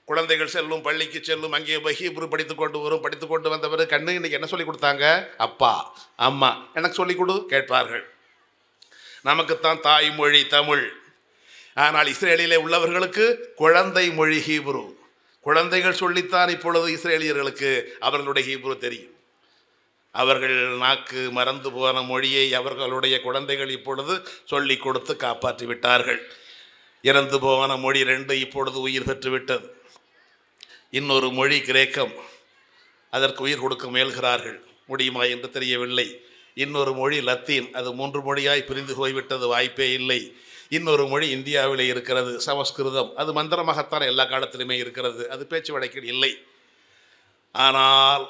குழந்தைகள் செல்லும், பள்ளிக்கு செல்லும், அங்கே போய் ஹீப்ரு படித்து கொண்டு வரும். படித்து கொண்டு வந்தவர் கண்ணு இன்னைக்கு என்ன சொல்லி கொடுத்தாங்க? அப்பா அம்மா எனக்கு சொல்லிக் கொடு கேட்பார்கள். நமக்குத்தான் தாய்மொழி தமிழ். ஆனால் இஸ்ரேலிலே உள்ளவர்களுக்கு குழந்தை மொழி ஹீப்ரு. குழந்தைகள் சொல்லித்தான் இப்பொழுது இஸ்ரேலியர்களுக்கு அவர்களுடைய ஹீப்ரு தெரியும். அவர்கள் நாக்கு மறந்து போன மொழியை அவர்களுடைய குழந்தைகள் இப்பொழுது சொல்லிக் கொடுத்து காப்பாற்றி விட்டார்கள். இறந்து போன மொழி 2 இப்பொழுது உயிர் பெற்றுவிட்டது. இன்னொரு மொழி கிரேக்கம், அதற்கு உயிர் கொடுக்க முயல்கிறார்கள், முடியுமா என்று தெரியவில்லை. இன்னொரு மொழி லத்தீன், அது 3 மொழியாய் பிரிந்து போய்விட்டது, வாய்ப்பே இல்லை. இன்னொரு மொழி இந்தியாவிலே இருக்கிறது, சமஸ்கிருதம். அது மந்திரமாகத்தான் எல்லா காலத்திலுமே இருக்கிறது, அது பேச்சு வழக்கில் இல்லை. ஆனால்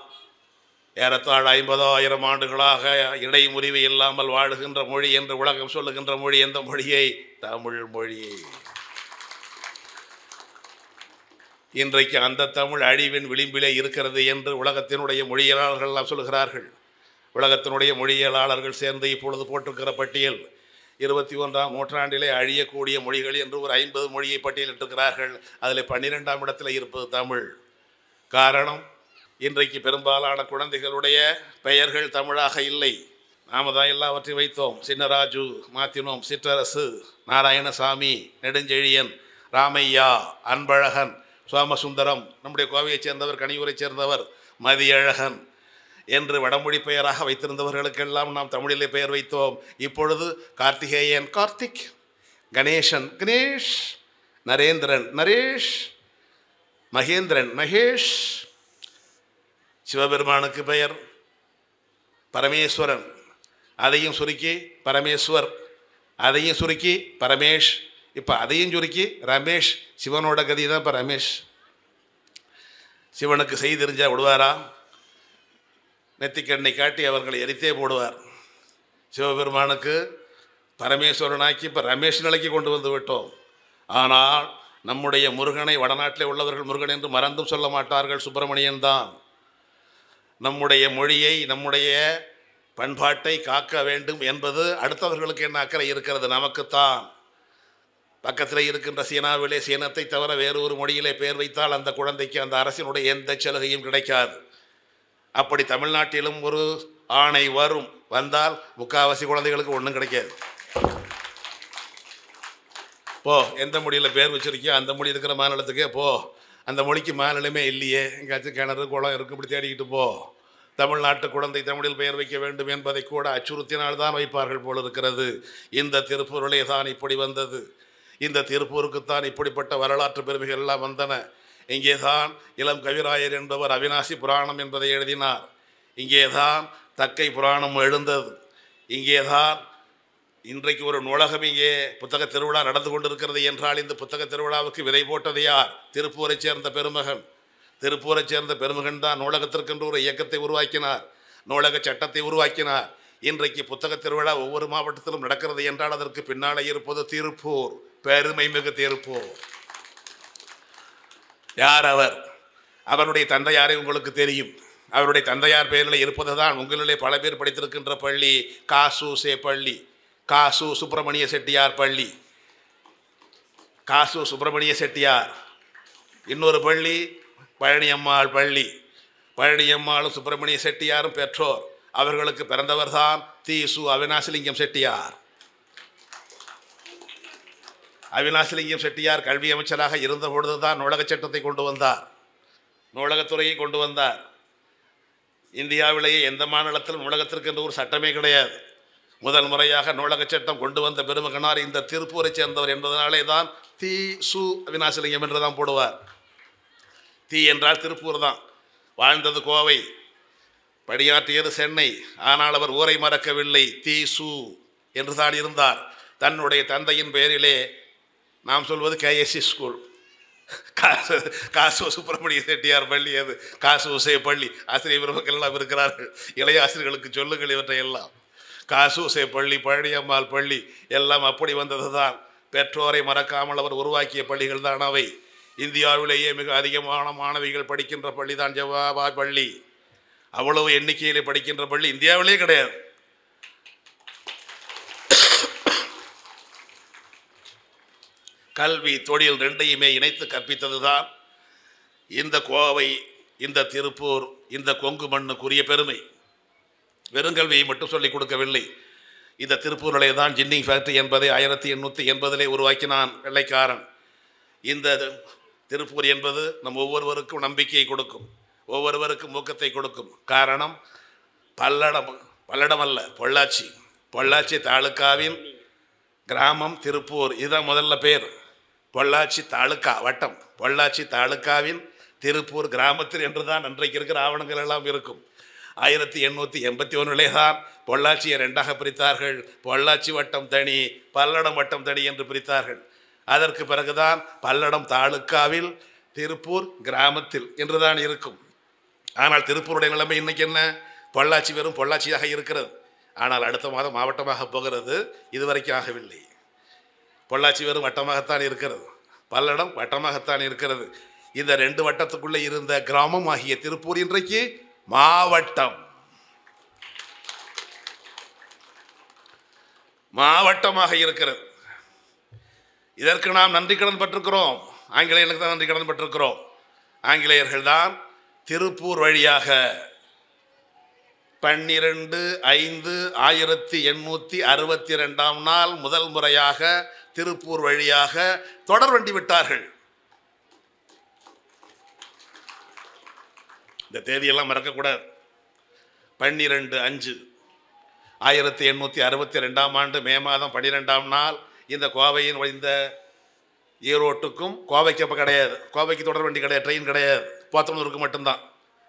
ஏறத்தாழ 50,000 ஆண்டுகளாக இடைமுறிவு இல்லாமல் வாழுகின்ற மொழி என்று உலகம் சொல்லுகின்ற மொழி எந்த மொழியை? தமிழ் மொழியை. இன்றைக்கு அந்த தமிழ் அழிவின் விளிம்பிலே இருக்கிறது என்று உலகத்தினுடைய மொழியியலாளர்கள் எல்லாம் சொல்கிறார்கள். உலகத்தினுடைய மொழியியலாளர்கள் சேர்ந்து இப்பொழுது போட்டிருக்கிற பட்டியல் 21ஆம் நூற்றாண்டிலே அழியக்கூடிய மொழிகள் என்று ஒரு 50 மொழியை பட்டியலிட்டிருக்கிறார்கள். அதில் 12ஆம் இடத்தில் இருப்பது தமிழ். காரணம், இன்றைக்கு பெரும்பாலான குழந்தைகளுடைய பெயர்கள் தமிழாக இல்லை. நாம தான் எல்லாவற்றையும் வைத்தோம். சின்னராஜு மாத்தினோம், சிற்றரசு, நாராயணசாமி, நெடுஞ்செழியன், ராமையா, அன்பழகன், சோமசுந்தரம், நம்முடைய கோவையைச் சேர்ந்தவர், கனியூரைச் சேர்ந்தவர் மதியழகன் என்று வடமொழி பெயராக வைத்திருந்தவர்களுக்கெல்லாம் நாம் தமிழிலே பெயர் வைத்தோம். இப்பொழுது கார்த்திகேயன் கார்த்திக், கணேசன் கணேஷ், நரேந்திரன் நரேஷ், மகேந்திரன் மகேஷ். சிவபெருமானுக்கு பெயர் பரமேஸ்வரன், அதையும் சுருக்கி பரமேஸ்வர், அதையும் சுருக்கி பரமேஷ், இப்போ அதையும் சுருக்கி ரமேஷ். சிவனோட கதி தான் இப்போ ரமேஷ். சிவனுக்கு செய்தி தெரிஞ்சால் விடுவாரா? நெத்திக்கண்ணை காட்டி அவர்களை எரித்தே போடுவார். சிவபெருமானுக்கு பரமேஸ்வரனாக்கி இப்போ ரமேஷ் நிலைக்கு கொண்டு வந்து விட்டோம். ஆனால் நம்முடைய முருகனை வடநாட்டிலே உள்ளவர்கள் முருகன் என்று மறந்தும் சொல்ல மாட்டார்கள், சுப்பிரமணியன் தான். நம்முடைய மொழியை, நம்முடைய பண்பாட்டை காக்க வேண்டும் என்பது அடுத்தவர்களுக்கு என்ன அக்கறை இருக்கிறது? நமக்குத்தான். பக்கத்தில் இருக்கின்ற சீனாவிலே சீனத்தை தவிர வேறு ஒரு மொழியிலே பெயர் வைத்தால் அந்த குழந்தைக்கு அந்த அரசினுடைய எந்த சலுகையும் கிடைக்காது. அப்படி தமிழ்நாட்டிலும் ஒரு ஆணை வந்தால் முக்காவாசி குழந்தைகளுக்கு ஒன்றும் கிடைக்காது. போ, எந்த மொழியில் பேர் வச்சிருக்கியோ அந்த மொழி இருக்கிற மாநிலத்துக்கே போ. அந்த மொழிக்கு மாநிலமே இல்லையே, எங்கேயாச்சும் கிணறு குளம் இருக்கு, இப்படி தேடிக்கிட்டு போ. தமிழ்நாட்டு குழந்தை தமிழில் பெயர் வைக்க வேண்டும் என்பதை கூட அச்சுறுத்தினால்தான் வைப்பார்கள் போல் இருக்கிறது. இந்த திருப்பூரிலே தான் இப்படி வந்தது. இந்த திருப்பூருக்குத்தான் இப்படிப்பட்ட வரலாற்று பெருமைகள் எல்லாம் வந்தன. இங்கேதான் இளம் கவிராயர் என்பவர் அவிநாசி புராணம் என்பதை எழுதினார். இங்கேதான் தக்கை புராணம் எழுந்தது. இங்கேதான் இன்றைக்கு ஒரு நூலகம், இங்கே புத்தக திருவிழா நடந்து கொண்டிருக்கிறது என்றால் இந்த புத்தக திருவிழாவுக்கு விதை போட்டது யார்? திருப்பூரைச் சேர்ந்த பெருமகன். திருப்பூரைச் சேர்ந்த பெருமகன் தான் நூலகத்திற்கென்று ஒரு இயக்கத்தை உருவாக்கினார், நூலக சட்டத்தை உருவாக்கினார். இன்றைக்கு புத்தக திருவிழா ஒவ்வொரு மாவட்டத்திலும் நடக்கிறது என்றால் அதற்கு பின்னாலே இருப்பது திருப்பூர், பெருமை மிகு திருப்பூர். யார் அவர்? அவருடைய தந்தையாரை உங்களுக்கு தெரியும். அவருடைய தந்தையார் பெயரில் இருப்பது தான் உங்களிலே பல பேர் படித்திருக்கின்ற பள்ளி, காசூசே பள்ளி, காசு சுப்பிரமணிய செட்டியார் பள்ளி. காசு சுப்பிரமணிய செட்டியார். இன்னொரு பள்ளி பழனியம்மாள் பள்ளி. பழனியம்மாளும் சுப்பிரமணிய செட்டியாரும் பெற்றோர். அவர்களுக்கு பிறந்தவர் தான் தீசு அவிநாசிலிங்கம் செட்டியார். அவிநாசிலிங்கம் செட்டியார் கல்வி அமைச்சராக இருந்த பொழுதுதான் நூலக சட்டத்தை கொண்டு வந்தார், நூலகத்துறையை கொண்டு வந்தார். இந்தியாவிலேயே எந்த மாநிலத்திலும் நூலகத்திற்கு என்று ஒரு சட்டமே கிடையாது. முதல் முறையாக நூலக சட்டம் கொண்டு வந்த பெருமகனார் இந்த திருப்பூரை சேர்ந்தவர் என்பதனாலே தான் தி சு அவிநாசிலிங்கம் என்று தான் போடுவார். தி என்றால் திருப்பூர் தான். வாழ்ந்தது கோவை, பணியாற்றியது சென்னை. ஆனால் அவர் ஊரை மறக்கவில்லை, தி சு என்று தான் இருந்தார். தன்னுடைய தந்தையின் பெயரிலே நாம் சொல்வது கேஎஸ்சி ஸ்கூல், காசு சுப்பிரமணிய செட்டியார் பள்ளி, அது காசு உசே பள்ளி. ஆசிரியர் பெருமக்கள் எல்லாம் இருக்கிறார்கள், இளைய ஆசிரியர்களுக்கு சொல்லுங்கள் இவற்றை எல்லாம். காசு உசே பள்ளி, பழனியம்மாள் பள்ளி எல்லாம் அப்படி வந்தது தான். பெற்றோரை மறக்காமல் அவர் உருவாக்கிய பள்ளிகள் தான் அவை. இந்தியாவிலேயே மிக அதிகமான மாணவிகள் படிக்கின்ற பள்ளி தான் ஜவாபா பள்ளி. அவ்வளவு எண்ணிக்கையிலே படிக்கின்ற பள்ளி இந்தியாவிலே கிடையாது. கல்வி தொழில் ரெண்டையுமே இணைத்து கற்பித்தது தான் இந்த கோவை, இந்த திருப்பூர், இந்த கொங்கு மண்ணுக்குரிய பெருமை. வெறுங்கல்வியை மட்டும் சொல்லிக் கொடுக்கவில்லை. இந்த திருப்பூரிலே தான் ஜின்னிங் ஃபேக்டரி என்பதை 1880 உருவாக்கினான் வெள்ளைக்காரன். இந்த திருப்பூர் என்பது நம் ஒவ்வொருவருக்கும் நம்பிக்கையை கொடுக்கும், ஒவ்வொருவருக்கும் ஊக்கத்தை கொடுக்கும். காரணம், பல்லடம், பல்லடம் அல்ல, பொள்ளாச்சி. பொள்ளாச்சி தாலுக்காவின் கிராமம் திருப்பூர். இதுதான் முதல்ல பேர். பொள்ளாச்சி தாலுக்கா வட்டம், பொள்ளாச்சி தாலுக்காவின் திருப்பூர் கிராமத்தில் என்றுதான் அன்றைக்கு இருக்கிற ஆவணங்கள் எல்லாம் இருக்கும். 1881 தான் பொள்ளாச்சியை ரெண்டாக பிரித்தார்கள். பொள்ளாச்சி வட்டம் தனி, பல்லடம் வட்டம் தனி என்று பிரித்தார்கள். அதற்கு பிறகுதான் பல்லடம் தாலுக்காவில் திருப்பூர் கிராமத்தில் என்றுதான் இருக்கும். ஆனால் திருப்பூருடைய நிலைமை இன்னைக்கு என்ன? பொள்ளாச்சி வெறும் பொள்ளாச்சியாக இருக்கிறது. ஆனால் அடுத்த மாதம் மாவட்டமாக போகிறது. இதுவரைக்கும் ஆகவில்லை. பொள்ளாச்சி வெறும் வட்டமாகத்தான் இருக்கிறது, பல்லடம் வட்டமாகத்தான் இருக்கிறது. இந்த ரெண்டு வட்டத்துக்குள்ளே இருந்த கிராமம் ஆகிய திருப்பூர் இன்றைக்கு மாவட்டம், மாவட்டமாக இருக்கிறது. இதற்கு நாம் நன்றி கடன் பட்டிருக்கிறோம். ஆங்கிலேயர்களுக்கு தான் நன்றி கடன் பட்டிருக்கிறோம். ஆங்கிலேயர்கள் தான் திருப்பூர் வழியாக 12/5/1862 நாள் முதல் முறையாக திருப்பூர் வழியாக தொடர் வண்டி விட்டார்கள். இந்த தேதியெல்லாம் மறக்கக்கூடாது. 12/5/1862 மே மாதம் 12ஆம் நாள் இந்த கோவையின் இந்த ஈரோட்டுக்கும், கோவைக்கு அப்போ கிடையாது, கோவைக்கு தொடர் வண்டி கிடையாது, ட்ரெயின் கிடையாது, போத்தனூருக்கு மட்டும்தான்.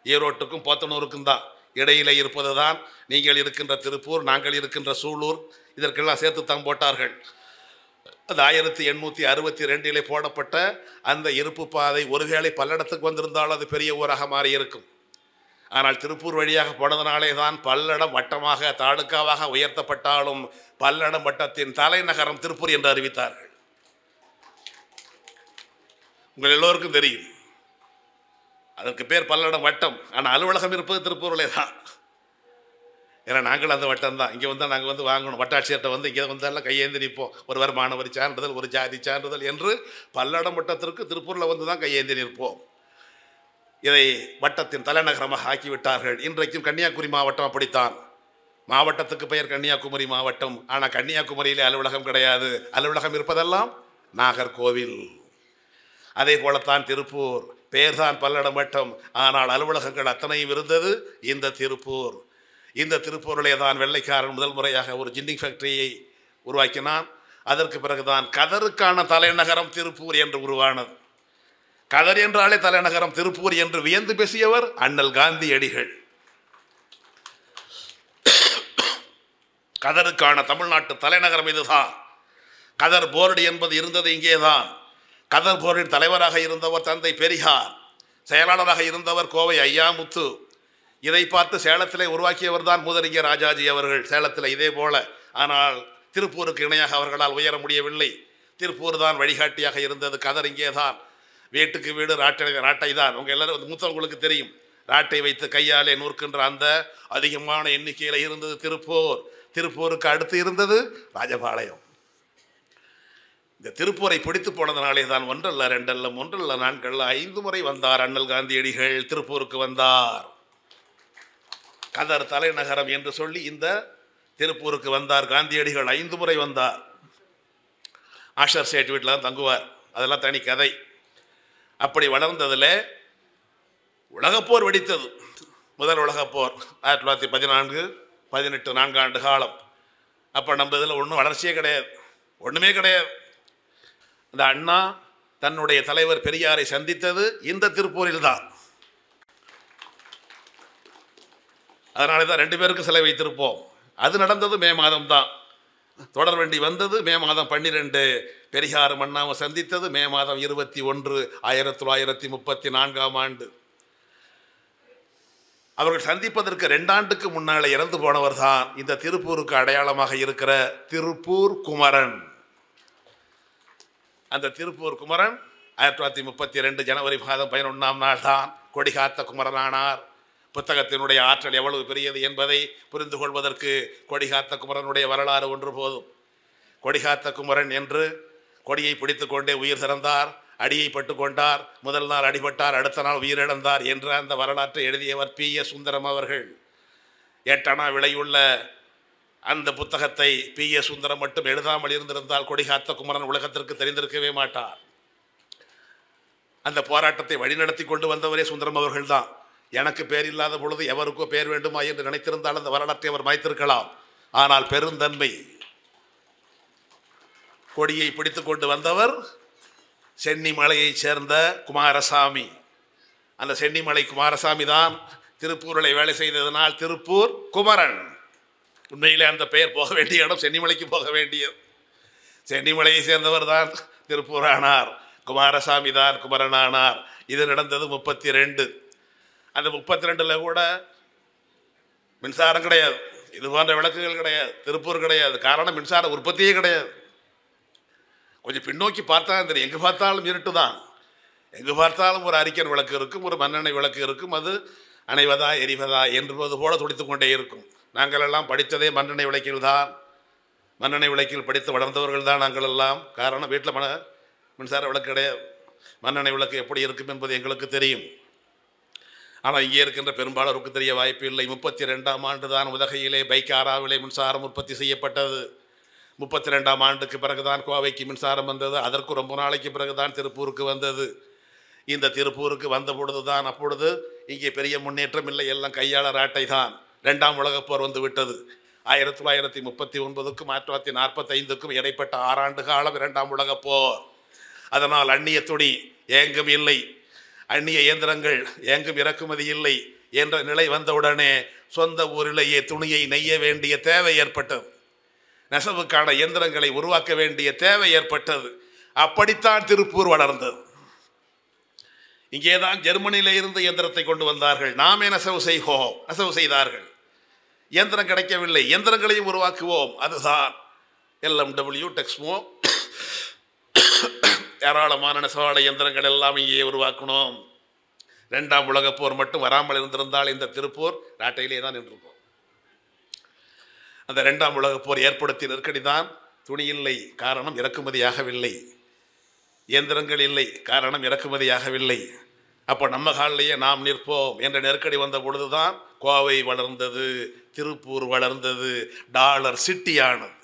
ஈரோட்டுக்கும் போத்தனூருக்கும் தான் இடையிலே இருப்பது தான் நீங்கள் இருக்கின்ற திருப்பூர், நாங்கள் இருக்கின்ற சூலூர். இதற்கெல்லாம் சேர்த்து தான் போட்டார்கள். அது 1862 போடப்பட்ட அந்த இருப்பு பாதை ஒருவேளை பல்லடத்துக்கு வந்திருந்தால் அது பெரிய ஊராக மாறி இருக்கும். ஆனால் திருப்பூர் வழியாக போனதனாலே தான் பல்லடம் வட்டமாக தாலுக்காவாக உயர்த்தப்பட்டாலும் பல்லடம் வட்டத்தின் தலைநகரம் திருப்பூர் என்று அறிவித்தார்கள். உங்கள் எல்லோருக்கும் தெரியும். அதற்கு பேர் பல்லடம் வட்டம். ஆனால் அலுவலகம் இருப்பது திருப்பூரிலே தான். ஏன்னா நாங்கள் அந்த வட்டம் தான். இங்கே வந்தால் நாங்கள் வந்து வாங்கணும், வட்டாட்சியர்கிட்ட வந்து இங்கே வந்தாலும் கையேந்தி நிற்போம். ஒரு வருமான வரி சான்றிதழ், ஒரு ஜாதி சான்றிதழ் என்று பல்லடம் வட்டத்திற்கு திருப்பூரில் வந்து தான் கையேந்தி நிற்போம். இதை வட்டத்தின் தலைநகரமாக ஆக்கிவிட்டார்கள். இன்றைக்கும் கன்னியாகுமரி மாவட்டம் அப்படித்தான். மாவட்டத்துக்கு பெயர் கன்னியாகுமரி மாவட்டம். ஆனால் கன்னியாகுமரியிலே அலுவலகம் கிடையாது. அலுவலகம் இருப்பதெல்லாம் நாகர்கோவில். அதே போலத்தான் திருப்பூர். பெயர்தான் பல்லடம் வட்டம், ஆனால் அலுவலகங்கள் அத்தனையும் இருந்தது இந்த திருப்பூர். இந்த திருப்பூரிலே தான் வெள்ளைக்காரன் முதல் முறையாக ஒரு ஜின்னிங் ஃபேக்டரியை உருவாக்கினான். அதற்கு பிறகுதான் கதருக்கான தலைநகரம் திருப்பூர் என்று உருவானது. கதர் என்றாலே தலைநகரம் திருப்பூர் என்று வியந்து பேசியவர் அண்ணல் காந்தியடிகள். கதருக்கான தமிழ்நாட்டு தலைநகரம் இதுதான். கதர் போர்டு என்பது இருந்தது இங்கேதான். கதர் போர்டின் தலைவராக இருந்தவர் தந்தை பெரியார், செயலாளராக இருந்தவர் கோவை ஐயாமுத்து. இதை பார்த்து சேலத்திலே உருவாக்கியவர் தான் மூதறிஞர் ராஜாஜி அவர்கள். சேலத்தில் இதே போல. ஆனால் திருப்பூருக்கு இணையாக அவர்களால் உயர முடியவில்லை. திருப்பூர் தான் வழிகாட்டியாக இருந்தது. கதர் இங்கே தான். வீட்டுக்கு வீடு ராட்டை தான். உங்கள் எல்லாரும் மூத்தவங்களுக்கு தெரியும். ராட்டை வைத்து கையாலே நூற்கின்ற அந்த அதிகமான எண்ணிக்கையில் இருந்தது திருப்பூர். திருப்பூருக்கு அடுத்து இருந்தது ராஜபாளையம். இந்த திருப்பூரை பிடித்து போனதனாலே தான் ஒன்றல்ல, ரெண்டல்ல, மூன்றல்ல, நான்கல்ல, 5 முறை வந்தார் அண்ணல் காந்தியடிகள். திருப்பூருக்கு வந்தார். கதர் தலைநகரம் என்று சொல்லி இந்த திருப்பூருக்கு வந்தார் காந்தியடிகள். 5 முறை வந்தார். ஆஷர் சேட் வீட்டில் தான் தங்குவார். அதெல்லாம் தனி கதை. அப்படி வளர்ந்ததில் உலகப்போர் வெடித்தது. முதல் உலகப்போர் 1914, 18, 4 ஆண்டு காலம். அப்போ நம்ம இதில் ஒன்றும் வளர்ச்சியே கிடையாது, ஒன்றுமே கிடையாது. இந்த அண்ணா தன்னுடைய தலைவர் பெரியாரை சந்தித்தது இந்த திருப்பூரில் தான். அதனால தான் 2 பேருக்கு சிலை வைத்திருப்போம். அது நடந்தது மே மாதம் தான். தொடர் வண்டி வந்தது மே மாதம் 12. பெரியார் அண்ணாவை சந்தித்தது மே மாதம் 21, 1934ஆம் ஆண்டு. அவர்கள் சந்திப்பதற்கு 2 ஆண்டுக்கு முன்னாலே இறந்து போனவர் தான் இந்த திருப்பூருக்கு அடையாளமாக இருக்கிற திருப்பூர் குமரன். அந்த திருப்பூர் குமரன் 1932 ஜனவரி மாதம் 11ஆம் நாள் தான் கொடிகாத்த குமரனானார். புத்தகத்தினுடைய ஆற்றல் எவ்வளவு பெரியது என்பதை புரிந்து கொள்வதற்கு கொடிகாத்த குமரனுடைய வரலாறு ஒன்று போதும். கொடிகாத்த குமரன் என்று கொடியை பிடித்து கொண்டே உயிர் சிறந்தார், அடியை பட்டு கொண்டார், முதல் நாள் அடிபட்டார், அடுத்த நாள் உயிரிழந்தார் என்ற அந்த வரலாற்றை எழுதியவர் P.S. சுந்தரம் அவர்கள். 8 அணா விலையுள்ள அந்த புத்தகத்தை P.S. சுந்தரம் மட்டும் எழுதாமல் இருந்திருந்தால் கொடிகாத்த குமரன் உலகத்திற்கு தெரிந்திருக்கவே மாட்டார். அந்த போராட்டத்தை வழிநடத்தி கொண்டு வந்தவரே சுந்தரம் அவர்கள் தான். எனக்கு பேர் இல்லாத பொழுது எவருக்கோ பேர் வேண்டுமா என்று நினைத்திருந்தால் அந்த வரலாற்றை அவர் மாய்த்திருக்கலாம். ஆனால் பெருந்தன்மை கொடியை பிடித்து கொண்டு வந்தவர் சென்னிமலையை சேர்ந்த குமாரசாமி. அந்த சென்னிமலை குமாரசாமி தான் திருப்பூரில் வேலை செய்ததனால் திருப்பூர் குமரன். உண்மையிலே அந்த பெயர் போக வேண்டிய இடம் சென்னிமலைக்கு போக வேண்டியது. சென்னிமலையை சேர்ந்தவர் தான் திருப்பூர் ஆனார், குமாரசாமி தான் குமரனானார். இது நடந்தது 32. அந்த 32ல் கூட மின்சாரம் கிடையாது, இது போன்ற விளக்குகள் கிடையாது, திருப்பூர் கிடையாது. காரணம் மின்சார உற்பத்தியே கிடையாது. கொஞ்சம் பின்னோக்கி பார்த்தா தெரியும், எங்கே பார்த்தாலும் இருட்டு தான். எங்கு பார்த்தாலும் ஒரு அரிக்கன் விளக்கு இருக்கும், ஒரு மண்ணெண்ணெய் விளக்கு இருக்கும். அது அணைவதா எரிவதா என்பது போல துடித்து கொண்டே இருக்கும். நாங்கள் எல்லாம் படித்ததே மண்ணெண்ணெய் விளக்கில் தான். மண்ணெண்ணெய் விளக்கில் படித்து வளர்ந்தவர்கள் தான் நாங்கள் எல்லாம். காரணம் வீட்டில் மின்சார விளக்கு கிடையாது. மண்ணெண்ணெய் விளக்கு எப்படி இருக்கும் என்பது எங்களுக்கு தெரியும். ஆனால் இங்கே இருக்கின்ற பெரும்பாலருக்கு தெரிய வாய்ப்பு இல்லை. 32ஆம் ஆண்டு தான் உதகையிலே பைக்காராவிலே மின்சாரம் உற்பத்தி செய்யப்பட்டது. 32ஆம் ஆண்டுக்கு பிறகுதான் கோவைக்கு மின்சாரம் வந்தது. அதற்கு ரொம்ப நாளைக்கு பிறகுதான் திருப்பூருக்கு வந்தது. இந்த திருப்பூருக்கு வந்த பொழுது தான் அப்பொழுது இங்கே பெரிய முன்னேற்றம் இல்லை, எல்லாம் கையாளர் ஆட்டை தான். 2ஆம் உலகப்போர் வந்து விட்டது. 1939க்கும் 1945க்கும் இடைப்பட்ட 6 ஆண்டு காலம் 2ஆம் உலகப்போர். அதனால் அந்நிய துணி ஏங்கும் இல்லை, அந்நிய இயந்திரங்கள் ஏங்கும் இறக்குமதி இல்லை என்ற நிலை வந்தவுடனே சொந்த ஊரிலேயே துணியை நெய்ய வேண்டிய தேவை ஏற்பட்டது. நெசவுக்கான இயந்திரங்களை உருவாக்க வேண்டிய தேவை ஏற்பட்டது. அப்படித்தான் திருப்பூர் வளர்ந்தது. இங்கேதான் ஜெர்மனியில இருந்து இயந்திரத்தை கொண்டு வந்தார்கள். நாமே நெசவு செய்தார்கள். இயந்திரம் கிடைக்கவில்லை, இயந்திரங்களையும் உருவாக்குவோம். அதுதான் LMW டெக்ஸ்மோ. ஏராளமான நெசவாள இயந்திரங்கள் எல்லாம் இங்கே உருவாக்கணும். 2ஆம் உலகப்போர் மட்டும் வராமல் இருந்திருந்தால் இந்த திருப்பூர் நாட்டையிலே தான் நின்றிருக்கும். அந்த 2ஆம் உலகப்போர் ஏற்படுத்திய நெருக்கடி தான். துணி இல்லை, காரணம் இறக்குமதியாகவில்லை. இயந்திரங்கள் இல்லை, காரணம் இறக்குமதியாகவில்லை. அப்போ நம்ம காலிலேயே நாம் நிற்போம் என்ற நெருக்கடி வந்த பொழுதுதான் கோவை வளர்ந்தது, திருப்பூர் வளர்ந்தது, டாலர் சிட்டி ஆனது.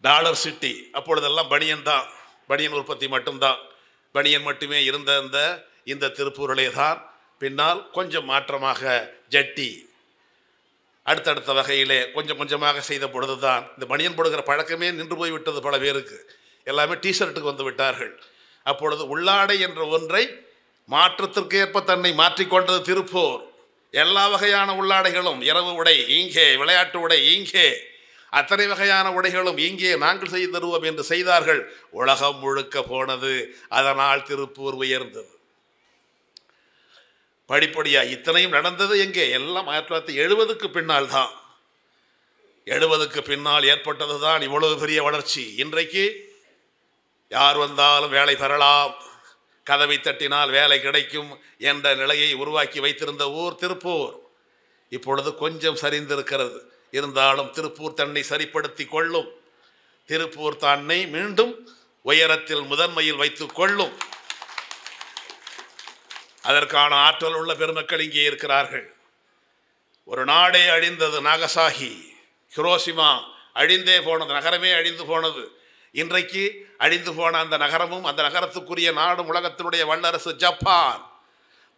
Dollar city. அப்பொழுதெல்லாம் பனியன் தான், பனியன் உற்பத்தி மட்டும்தான். பனியன் மட்டுமே இருந்த இந்த திருப்பூரிலே தான் பின்னால் கொஞ்சம் மாற்றமாக ஜட்டி, அடுத்தடுத்த வகையிலே கொஞ்சம் கொஞ்சமாக செய்த பொழுது தான் இந்த பனியன் போடுகிற பழக்கமே நின்று போய்விட்டது பல பேருக்கு. எல்லாமே டிஷர்ட்டுக்கு வந்து விட்டார்கள். அப்பொழுது உள்ளாடை என்ற ஒன்றை மாற்றத்திற்கு ஏற்ப தன்னை மாற்றிக்கொண்டது திருப்பூர். எல்லா வகையான உள்ளாடைகளும், இரவு உடை இங்கே, விளையாட்டு உடை இங்கே, அத்தனை வகையான உடைகளும் இங்கே நாங்கள் செய்து தருவோம் என்று செய்தார்கள். உலகம் முழுக்க போனது. அதனால் திருப்பூர் உயர்ந்தது. படிப்படியா இத்தனையும் நடந்தது எங்கே? எல்லாம் 1970க்கு பின்னால் தான். 70க்கு பின்னால் ஏற்பட்டது தான் இவ்வளவு பெரிய வளர்ச்சி. இன்றைக்கு யார் வந்தாலும் வேலை பெறலாம், கதவை தட்டினால் வேலை கிடைக்கும் என்ற நிலையை உருவாக்கி வைத்திருந்த ஊர் திருப்பூர். இப்பொழுது கொஞ்சம் சரிந்திருக்கிறது. இருந்தாலும் திருப்பூர் தன்னை சரிப்படுத்தி கொள்ளும். திருப்பூர் தன்னை மீண்டும் உயரத்தில் முதன்மையில் வைத்துக் கொள்ளும். அதற்கான ஆற்றல் உள்ள பெருமக்கள் இங்கே இருக்கிறார்கள். ஒரு நாடே அழிந்தது, நாகசாகி, ஹிரோஷிமா அழிந்தே போனது, நகரமே அழிந்து போனது. இன்றைக்கு அழிந்து போன அந்த நகரமும் அந்த நகரத்துக்குரிய நாடும் உலகத்தினுடைய வல்லரசு ஜப்பான்.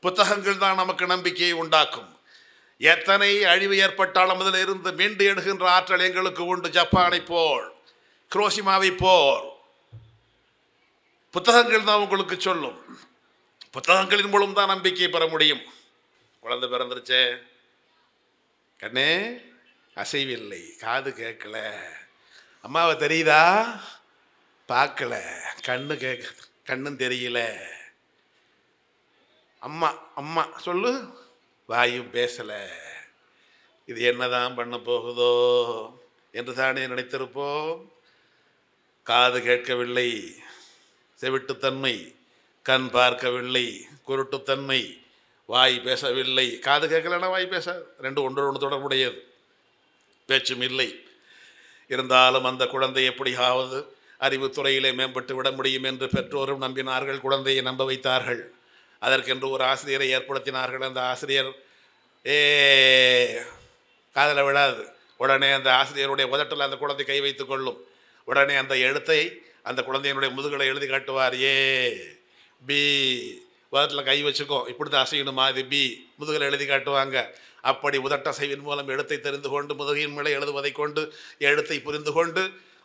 புத்தகங்கள் தான் நமக்கு நம்பிக்கையை உண்டாக்கும். எத்தனை அழிவு ஏற்பட்டாலும் அதில் இருந்து மீண்டு எடுகின்ற ஆற்றல் எங்களுக்கு உண்டு. ஜப்பானை போல், ஹிரோஷிமாவை போல் புத்தகங்கள் தான் உங்களுக்கு சொல்லும். புத்தகங்களின் மூலம் தான் நம்பிக்கையை பெற முடியும். குழந்தை பிறந்துருச்சே, கண்ணே அசைவில்லை, காது கேட்கல, அம்மாவை தெரியுதா பார்க்கல, கண்ணும் தெரியல, அம்மா அம்மா சொல்லு, வாயும் பேசல, இது என்னதான் பண்ண போகுதோ என்று தானே நினைத்திருப்போம். காது கேட்கவில்லை, செவிட்டுத்தன்மை, கண் பார்க்கவில்லை, குருட்டுத்தன்மை, வாய் பேசவில்லை. காது கேட்கலன்னா வாய் பேச, ரெண்டு ஒன்று தொடர்புடையது. பேச்சும் இல்லை. இருந்தாலும் அந்த குழந்தை எப்படியாவது அறிவுத்துறையிலே மேம்பட்டு விட முடியும் என்று பெற்றோரும் நம்பினார்கள். குழந்தையை நம்ப வைத்தார்கள். அதற்கென்று ஒரு ஆசிரியரை ஏற்படுத்தினார்கள். அந்த ஆசிரியர் காதல விடாது. உடனே அந்த ஆசிரியருடைய உதட்டில் அந்த குழந்தை கை வைத்துக் கொள்ளும். உடனே அந்த எழுத்தை அந்த குழந்தையினுடைய முதுகலை எழுதி காட்டுவார். ஏ பி உதட்டில் கை வச்சுக்கோ, இப்படி தான் அசையணுமா, இது பி, முதுகில் எழுதி காட்டுவாங்க. அப்படி உதட்டசைவின் மூலம் எழுத்தை தெரிந்து கொண்டு முதுகின் மேலே எழுதுவதை கொண்டு எழுத்தை புரிந்து கொண்டு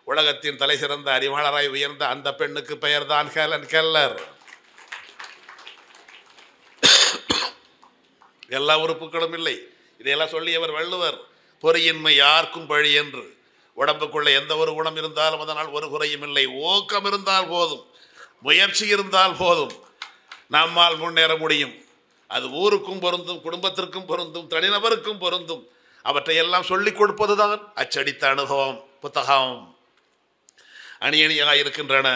உலகத்தின் தலை சிறந்த அறிவாளராய் உயர்ந்த அந்த பெண்ணுக்கு பெயர் தான் ஹெலன் கெல்லர். எல்லா உறுப்புகளும் இல்லை, இதையெல்லாம் சொல்லியவர் வள்ளுவர். பொறியின்மை யாருக்கும் பழி என்று. உடம்புக்குள்ள எந்த ஒரு குணம் இருந்தாலும் அதனால் ஒரு குறையும் இல்லை. ஊக்கம் இருந்தால் போதும், முயற்சி இருந்தால் போதும், நம்மால் முன்னேற முடியும். அது ஊருக்கும் பொருந்தும், குடும்பத்திற்கும் பொருந்தும், தனிநபருக்கும் பொருந்தும். அவற்றையெல்லாம் சொல்லிக் கொடுப்பதுதான் அச்சடித்த அனுபவம், புத்தகம். அணி அணியாக இருக்கின்றன.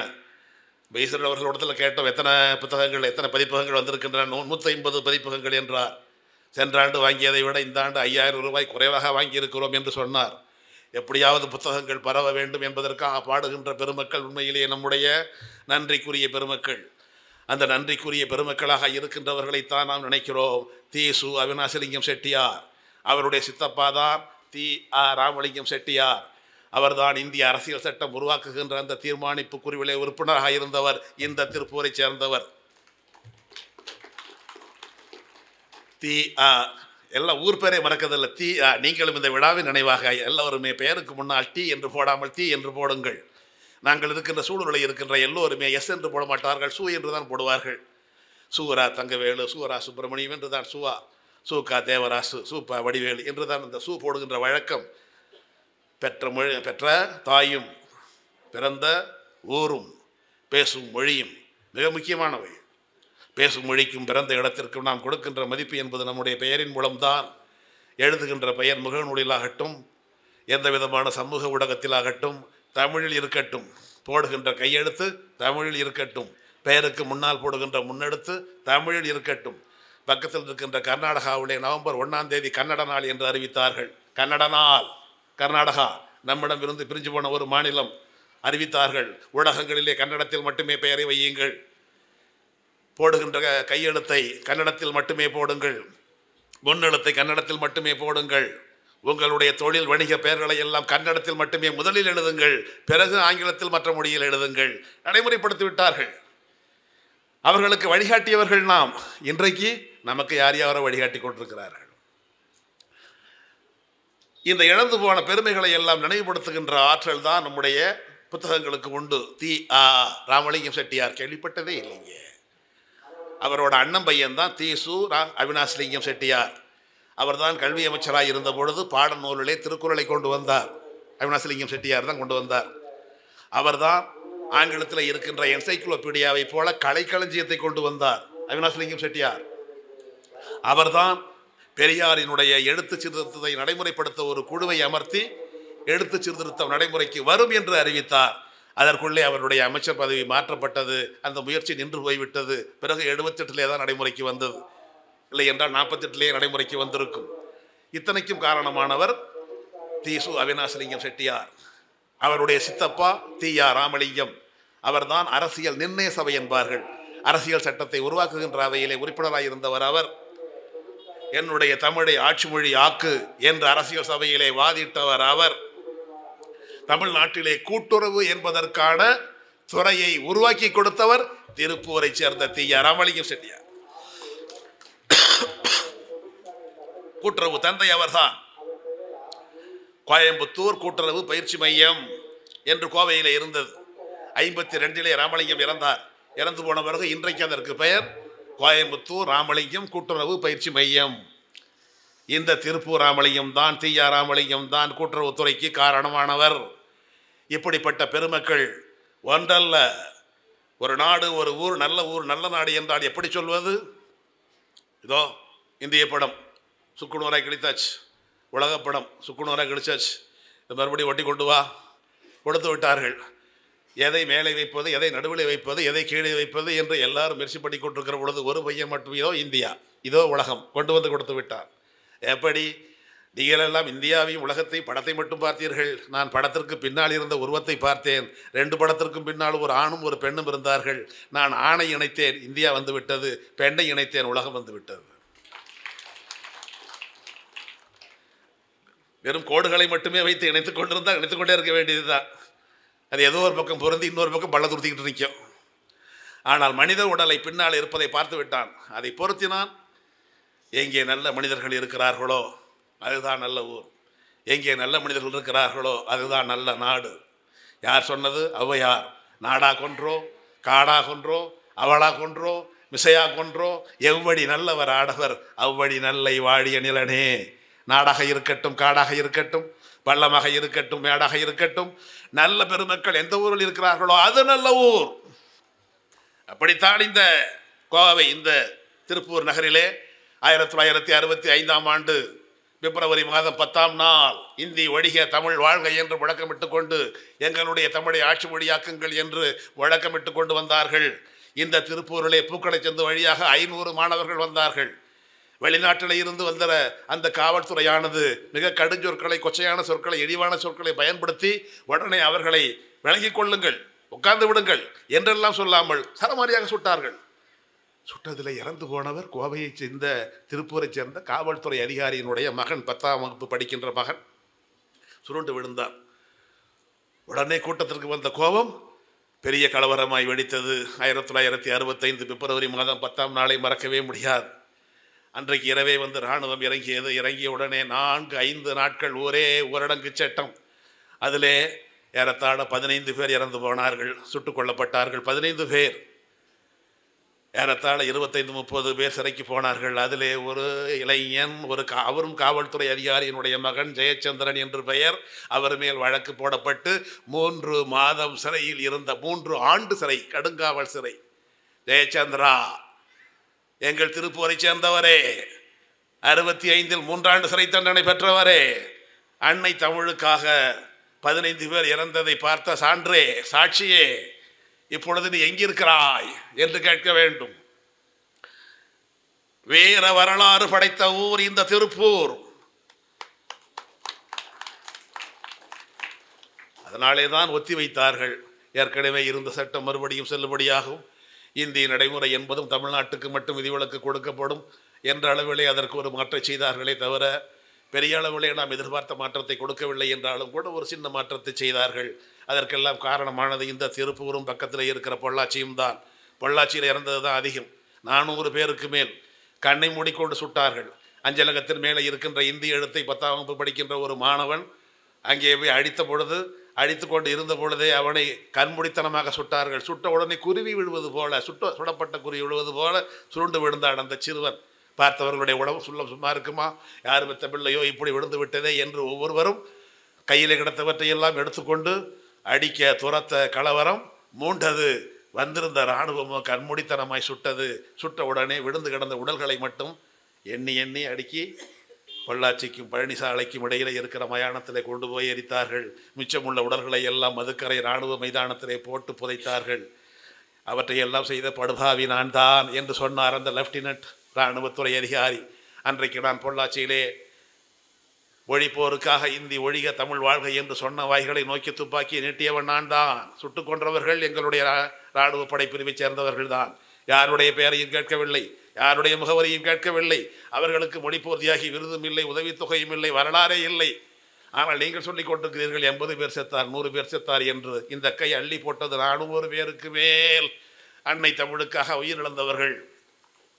பைசர் அவர்களிடத்தில் கேட்டோம், எத்தனை புத்தகங்கள், எத்தனை பதிப்பகங்கள் வந்திருக்கின்றன? 150 பதிப்பகங்கள் என்றார். சென்ற ஆண்டு வாங்கியதை விட இந்த ஆண்டு 5000 ரூபாய் குறைவாக வாங்கியிருக்கிறோம் என்று சொன்னார். எப்படியாவது புத்தகங்கள் பரவ வேண்டும் என்பதற்காக பாடுகின்ற பெருமக்கள் உண்மையிலேயே நம்முடைய நன்றிக்குரிய பெருமக்கள். அந்த நன்றிக்குரிய பெருமக்களாக இருக்கின்றவர்களைத்தான் நாம் நினைக்கிறோம். சு. அவினாசிலிங்கம் செட்டியார், அவருடைய சித்தப்பா தான் ராமலிங்கம் செட்டியார். அவர்தான் இந்திய அரசியல் சட்டம் உருவாக்குகின்ற அந்த தீர்மானிப்பு குழுவிலே உறுப்பினராக இருந்தவர். இந்த திருப்பூரை சேர்ந்தவர். எல்லாம் ஊர் பேரை மறக்கதில்லை. நீங்களும் இந்த விழாவின் நினைவாக எல்லோருமே பெயருக்கு முன்னால் டி என்று போடாமல் தீ என்று போடுங்கள். நாங்கள் இருக்கின்ற சூழ்நிலை இருக்கின்ற எல்லோருமே எஸ் என்று போட மாட்டார்கள், சு என்று தான் போடுவார்கள். சூரா தங்கவேலு, சூரா சுப்பிரமணியம் என்று தான் சுவா, சூகா தேவராசு, சூப்பா வடிவேலு என்று தான் இந்த சூ போடுகின்ற வழக்கம். பெற்ற தாயும் பிறந்த ஊரும் பேசும் மொழியும் மிக முக்கியமானவை. பேசும் மொழிக்கும் பிறந்த இடத்திற்கும் நாம் கொடுக்கின்ற மதிப்பு என்பது நம்முடைய பெயரின் மூலம்தான். எழுதுகின்ற பெயர் முகநூலிலாகட்டும், எந்த விதமான சமூக ஊடகத்திலாகட்டும் தமிழில் இருக்கட்டும். போடுகின்ற கையெழுத்து தமிழில் இருக்கட்டும். பெயருக்கு முன்னால் போடுகின்ற முன்னெடுத்து தமிழில் இருக்கட்டும். பக்கத்தில் இருக்கின்ற கர்நாடகாவிலே நவம்பர் 1ஆம் தேதி கன்னட நாள் என்று அறிவித்தார்கள். கன்னட நாள், கர்நாடகா நம்மிடம் இருந்து பிரிஞ்சு போன ஒரு மாநிலம். அறிவித்தார்கள், ஊடகங்களிலே கன்னடத்தில் மட்டுமே பெயரை வையுங்கள், போடுகின்ற கையெழுத்தை கன்னடத்தில் மட்டுமே போடுங்கள், முன்னெழுத்தை கன்னடத்தில் மட்டுமே போடுங்கள், உங்களுடைய தொழில் வணிக பெயர்களை எல்லாம் கன்னடத்தில் மட்டுமே முதலில் எழுதுங்கள், பிறகு ஆங்கிலத்தில் மற்ற மொழியில் எழுதுங்கள். நடைமுறைப்படுத்தி விட்டார்கள். அவர்களுக்கு வழிகாட்டியவர்கள் நாம். இன்றைக்கு நமக்கு யார் யாரோ வழிகாட்டி கொண்டிருக்கிறார்கள். இந்த இழந்து போன பெருமைகளை எல்லாம் நினைவுபடுத்துகின்ற ஆற்றல் தான் நம்முடைய புத்தகங்களுக்கு உண்டு. ராமலிங்கம் செட்டியார் கேள்விப்பட்டதே இல்லைங்க. அவரோட அண்ணன் பையன் தான் சு. அவினாசிலிங்கம் செட்டியார். அவர்தான் கல்வி அமைச்சராக இருந்த பொழுது பாட நூலிலே திருக்குறளை கொண்டு வந்தார். அவினாசிலிங்கம் செட்டியார் தான் கொண்டு வந்தார். அவர்தான் ஆங்கிலத்தில் இருக்கின்ற என்சைக்ளோபீடியாவை போல கலைக்களஞ்சியத்தை கொண்டு வந்தார். அவினாசிலிங்கம் செட்டியார். அவர்தான் பெரியாரினுடைய எழுத்து சீர்திருத்தத்தை நடைமுறைப்படுத்த ஒரு குழுவை அமர்த்தி எழுத்து சீர்திருத்தம் நடைமுறைக்கு வரும் என்று அறிவித்தார். அதற்குள்ளே அவருடைய அமைச்சர் பதவி மாற்றப்பட்டது. அந்த முயற்சி நின்று போய்விட்டது. பிறகு 78 தான் நடைமுறைக்கு வந்தது. இல்லை என்றால் 48 நடைமுறைக்கு வந்திருக்கும். இத்தனைக்கும் காரணமானவர் சு. அவினாசிலிங்கம் செட்டியார். அவருடைய சித்தப்பா ராமலிங்கம். அவர்தான் அரசியல் நிர்ணய சபை என்பார்கள். அரசியல் சட்டத்தை உருவாக்குகின்ற அவையிலே உறுப்பினராக இருந்தவர் அவர். என்னுடைய தமிழை ஆட்சி மொழி ஆக்கு என்ற அரசியல் சபையிலே வாதிட்டவர் அவர். தமிழ்நாட்டிலே கூட்டுறவு என்பதற்கான துறையை உருவாக்கி கொடுத்தவர் திருப்பூரை சேர்ந்த ராமலிங்கம் செட்டியார். கூட்டுறவு தந்தை அவர்தான். கோயம்புத்தூர் கூட்டுறவு பயிற்சி மையம் என்று கோவையில் இருந்தது. 52 ராமலிங்கம் இறந்தார். இறந்து போன பிறகு இன்றைக்கு அதற்கு பெயர் கோயம்புத்தூர் ராமலிங்கம் கூட்டுறவு பயிற்சி மையம். இந்த திருப்பூர் ராமலிங்கம் தான், ராமலிங்கம் தான் கூட்டுறவுத்துறைக்கு காரணமானவர். இப்படிப்பட்ட பெருமக்கள் ஒன்றல்ல. ஒரு நாடு, ஒரு ஊர், நல்ல நாடு என்றால் எப்படி சொல்வது? இதோ இந்திய படம் சுக்குநூறாய் கிழித்தாச்சு, உலகப்படம் சுக்குநூறாய் கிழிச்சாச்சு, மறுபடியும் ஒட்டி கொண்டு வா, கொடுத்து விட்டார்கள். எதை மேலே வைப்பது, எதை நடுவில் வைப்பது, எதை கீழே வைப்பது என்று எல்லாரும் முயற்சி பண்ணி கொண்டிருக்கிற பொழுது ஒரு பையன் மட்டும் இதோ இந்தியா, இதோ உலகம் கொண்டு வந்து கொடுத்து விட்டார். எப்படி? நீங்கள் எல்லாம் இந்தியாவையும் உலகத்தை படத்தை மட்டும் பார்த்தீர்கள். நான் படத்திற்கு பின்னால் இருந்த உருவத்தை பார்த்தேன். 2 படத்திற்கும் பின்னால் ஒரு ஆணும் ஒரு பெண்ணும் இருந்தார்கள். நான் ஆணை இணைத்தேன், இந்தியா வந்து விட்டது. பெண்ணை இணைத்தேன், உலகம் வந்து விட்டது. வெறும் கோடுகளை மட்டுமே வைத்து இணைத்துக் கொண்டிருந்தால் இணைத்துக் கொண்டே இருக்க வேண்டியதுதான். அது ஏதோ ஒரு பக்கம் பொருந்தி இன்னொரு பக்கம் பள்ள துருத்திக்கிட்டு நிற்கும். ஆனால் மனித உடலை பின்னால் இருப்பதை பார்த்து விட்டான். அதை பொருத்தினான். எங்கே நல்ல மனிதர்கள் இருக்கிறார்களோ அதுதான் நல்ல ஊர், எங்கே நல்ல மனிதர்கள் இருக்கிறார்களோ அதுதான் நல்ல நாடு. யார் சொன்னது? ஔவையார். நாடா கொன்றோ, காடா கொன்றோ, அவளா கொன்றோ, மிசையா கொன்றோ, எவ்வழி நல்லவர் ஆடவர் அவ்வழி நல்லை வாழிய நிலனே. நாடாக இருக்கட்டும், காடாக இருக்கட்டும், பள்ளமாக இருக்கட்டும், மேடாக இருக்கட்டும், நல்ல பெருமக்கள் எந்த ஊரில் இருக்கிறார்களோ அது நல்ல ஊர். அப்படித்தான் இந்த கோவை, இந்த திருப்பூர் நகரிலே 1965ஆம் ஆண்டு பிப்ரவரி மாதம் 10ஆம் நாள் இந்தி ஒழிக தமிழ் வாழ்க என்று முழக்கமிட்டு கொண்டு எங்களுடைய தமிழை ஆட்சி மொழியாக்குங்கள் என்று முழக்கமிட்டு கொண்டு வந்தார்கள். இந்த திருப்பூரிலே பூக்கடை சந்து வழியாக 500 மாணவர்கள் வந்தார்கள். வெளிநாட்டில் இருந்து வந்த அந்த காவல்துறையானது மிக கடுஞ்சொற்களை, கொச்சையான சொற்களை, இழிவான சொற்களை பயன்படுத்தி உடனே அவர்களை விலகிக் கொள்ளுங்கள், உட்கார்ந்து விடுங்கள் என்றெல்லாம் சொல்லாமல் சரமாரியாக சுட்டார்கள். சுட்டதில் இறந்து போனவர் கோவையை சேர்ந்த, திருப்பூரை சேர்ந்த காவல்துறை அதிகாரியினுடைய மகன், 10ஆம் வகுப்பு படிக்கின்ற மகன் சுருண்டு விழுந்தார். உடனே கூட்டத்திற்கு வந்த கோபம் பெரிய கலவரமாய் வெடித்தது. 1965 பிப்ரவரி மாதம் 10ஆம் நாளை மறக்கவே முடியாது. அன்றைக்கு இரவே வந்து இராணுவம் இறங்கியது. இறங்கிய உடனே 4-5 நாட்கள் ஒரே ஊரடங்கு சட்டம். அதிலே ஏறத்தாழ 15 பேர் இறந்து போனார்கள், சுட்டுக் கொல்லப்பட்டார்கள். 15 பேர், ஏறத்தாழ 25-30 பேர் சிறைக்கு போனார்கள். அதிலே ஒரு இளைஞன், அவரும் காவல்துறை அதிகாரியினுடைய மகன் ஜெயச்சந்திரன் என்று பெயர், அவர் மேல் வழக்கு போடப்பட்டு 3 மாதம் சிறையில் இருந்த, 3 ஆண்டு சிறை, கடுங்காவல் சிறை. ஜெயச்சந்திரா, எங்கள் திருப்பூரை சேர்ந்தவரே, 65இல் 3 ஆண்டு சிறை தண்டனை பெற்றவரே, அன்னை தமிழுக்காக 15 பேர் இறந்ததை பார்த்த சான்றே, சாட்சியே, இப்பொழுது நீ எங்கிருக்கிறாய் என்று கேட்க வேண்டும். வீர வரலாறு படைத்த ஊர் இந்த திருப்பூர். அதனாலே தான் ஒத்தி வைத்தார்கள். ஏற்கனவே இருந்த சட்டம் மறுபடியும் செல்லுபடியாகும். இந்திய நடைமுறை என்பதும் தமிழ்நாட்டுக்கு மட்டும் விதிவிலக்கு கொடுக்கப்படும் என்ற அளவிலே அதற்கு ஒரு மாற்றம் செய்தார்களே தவிர பெரிய அளவிலே நாம் எதிர்பார்த்த மாற்றத்தை கொடுக்கவில்லை என்றாலும் கூட ஒரு சின்ன மாற்றத்தை செய்தார்கள். அதற்கெல்லாம் காரணமானது இந்த திருப்பூரும் பக்கத்தில் இருக்கிற பொள்ளாச்சியும் தான். பொள்ளாச்சியில் இறந்தது தான் அதிகம். 400 பேருக்கு மேல் கண்ணை மூடிக்கொண்டு சுட்டார்கள். அஞ்சலகத்தின் மேலே இருக்கின்ற இந்தி எழுத்தை 10ஆம் வகுப்பு படிக்கின்ற ஒரு மாணவன் அங்கே போய் அடித்து கொண்டு இருந்த பொழுதே அவனை கண்முடித்தனமாக சுட்டார்கள். சுட்ட உடனே குருவி விழுவது போல, சுடப்பட்ட குருவி விழுவது போல சுருண்டு விழுந்தான் அந்த சிறுவன். பார்த்தவர்களுடைய உடம்பு சும்மா இருக்குமா, யார் பெற்ற பிள்ளையோ இப்படி விழுந்து விட்டதே என்று ஒவ்வொருவரும் கையில் கிடத்தவற்றையெல்லாம் எடுத்துக்கொண்டு அடிக்க துரத்த கலவரம் மூண்டது. வந்திருந்த இராணுவமோ கண்முடித்தனமாய் சுட்டது. சுட்ட உடனே விழுந்து கிடந்த உடல்களை மட்டும் எண்ணி எண்ணி அடுக்கி பொள்ளாச்சிக்கும் பழனிசாலைக்கும் இடையிலே இருக்கிற மயானத்திலே கொண்டு போய் எரித்தார்கள். மிச்சமுள்ள உடல்களை எல்லாம் மதுக்கரை இராணுவ மைதானத்திலே போட்டு புதைத்தார்கள். அவற்றையெல்லாம் செய்த படுபாவி நான் தான் என்று சொன்னார் அந்த லெப்டினன்ட் இராணுவத்துறை அதிகாரி. அன்றைக்கு நான் பொள்ளாச்சியிலே ஒழிப்போருக்காக இந்தி ஒழிக தமிழ் வாழ்க என்று சொன்ன வாய்களை நோக்கி துப்பாக்கி நீட்டியவன் நான் தான். சுட்டு கொன்றவர்கள் எங்களுடைய இராணுவ படைப்பிரிவை சேர்ந்தவர்கள் தான். யாருடைய பெயரையும் கேட்கவில்லை, யாருடைய முகவரியும் கேட்கவில்லை. அவர்களுக்கு மொழிப்போர் தியாகி விருதும் இல்லை, உதவித்தொகையும் இல்லை, வரலாறே இல்லை. ஆனால் நீங்கள் சொல்லிக் கொண்டிருக்கிறீர்கள் 80 பேர் செத்தார், 100 பேர் செத்தார் என்று. இந்த கை அள்ளி போட்டது 400 பேருக்கு மேல் அன்னை தமிழுக்காக உயிரிழந்தவர்கள்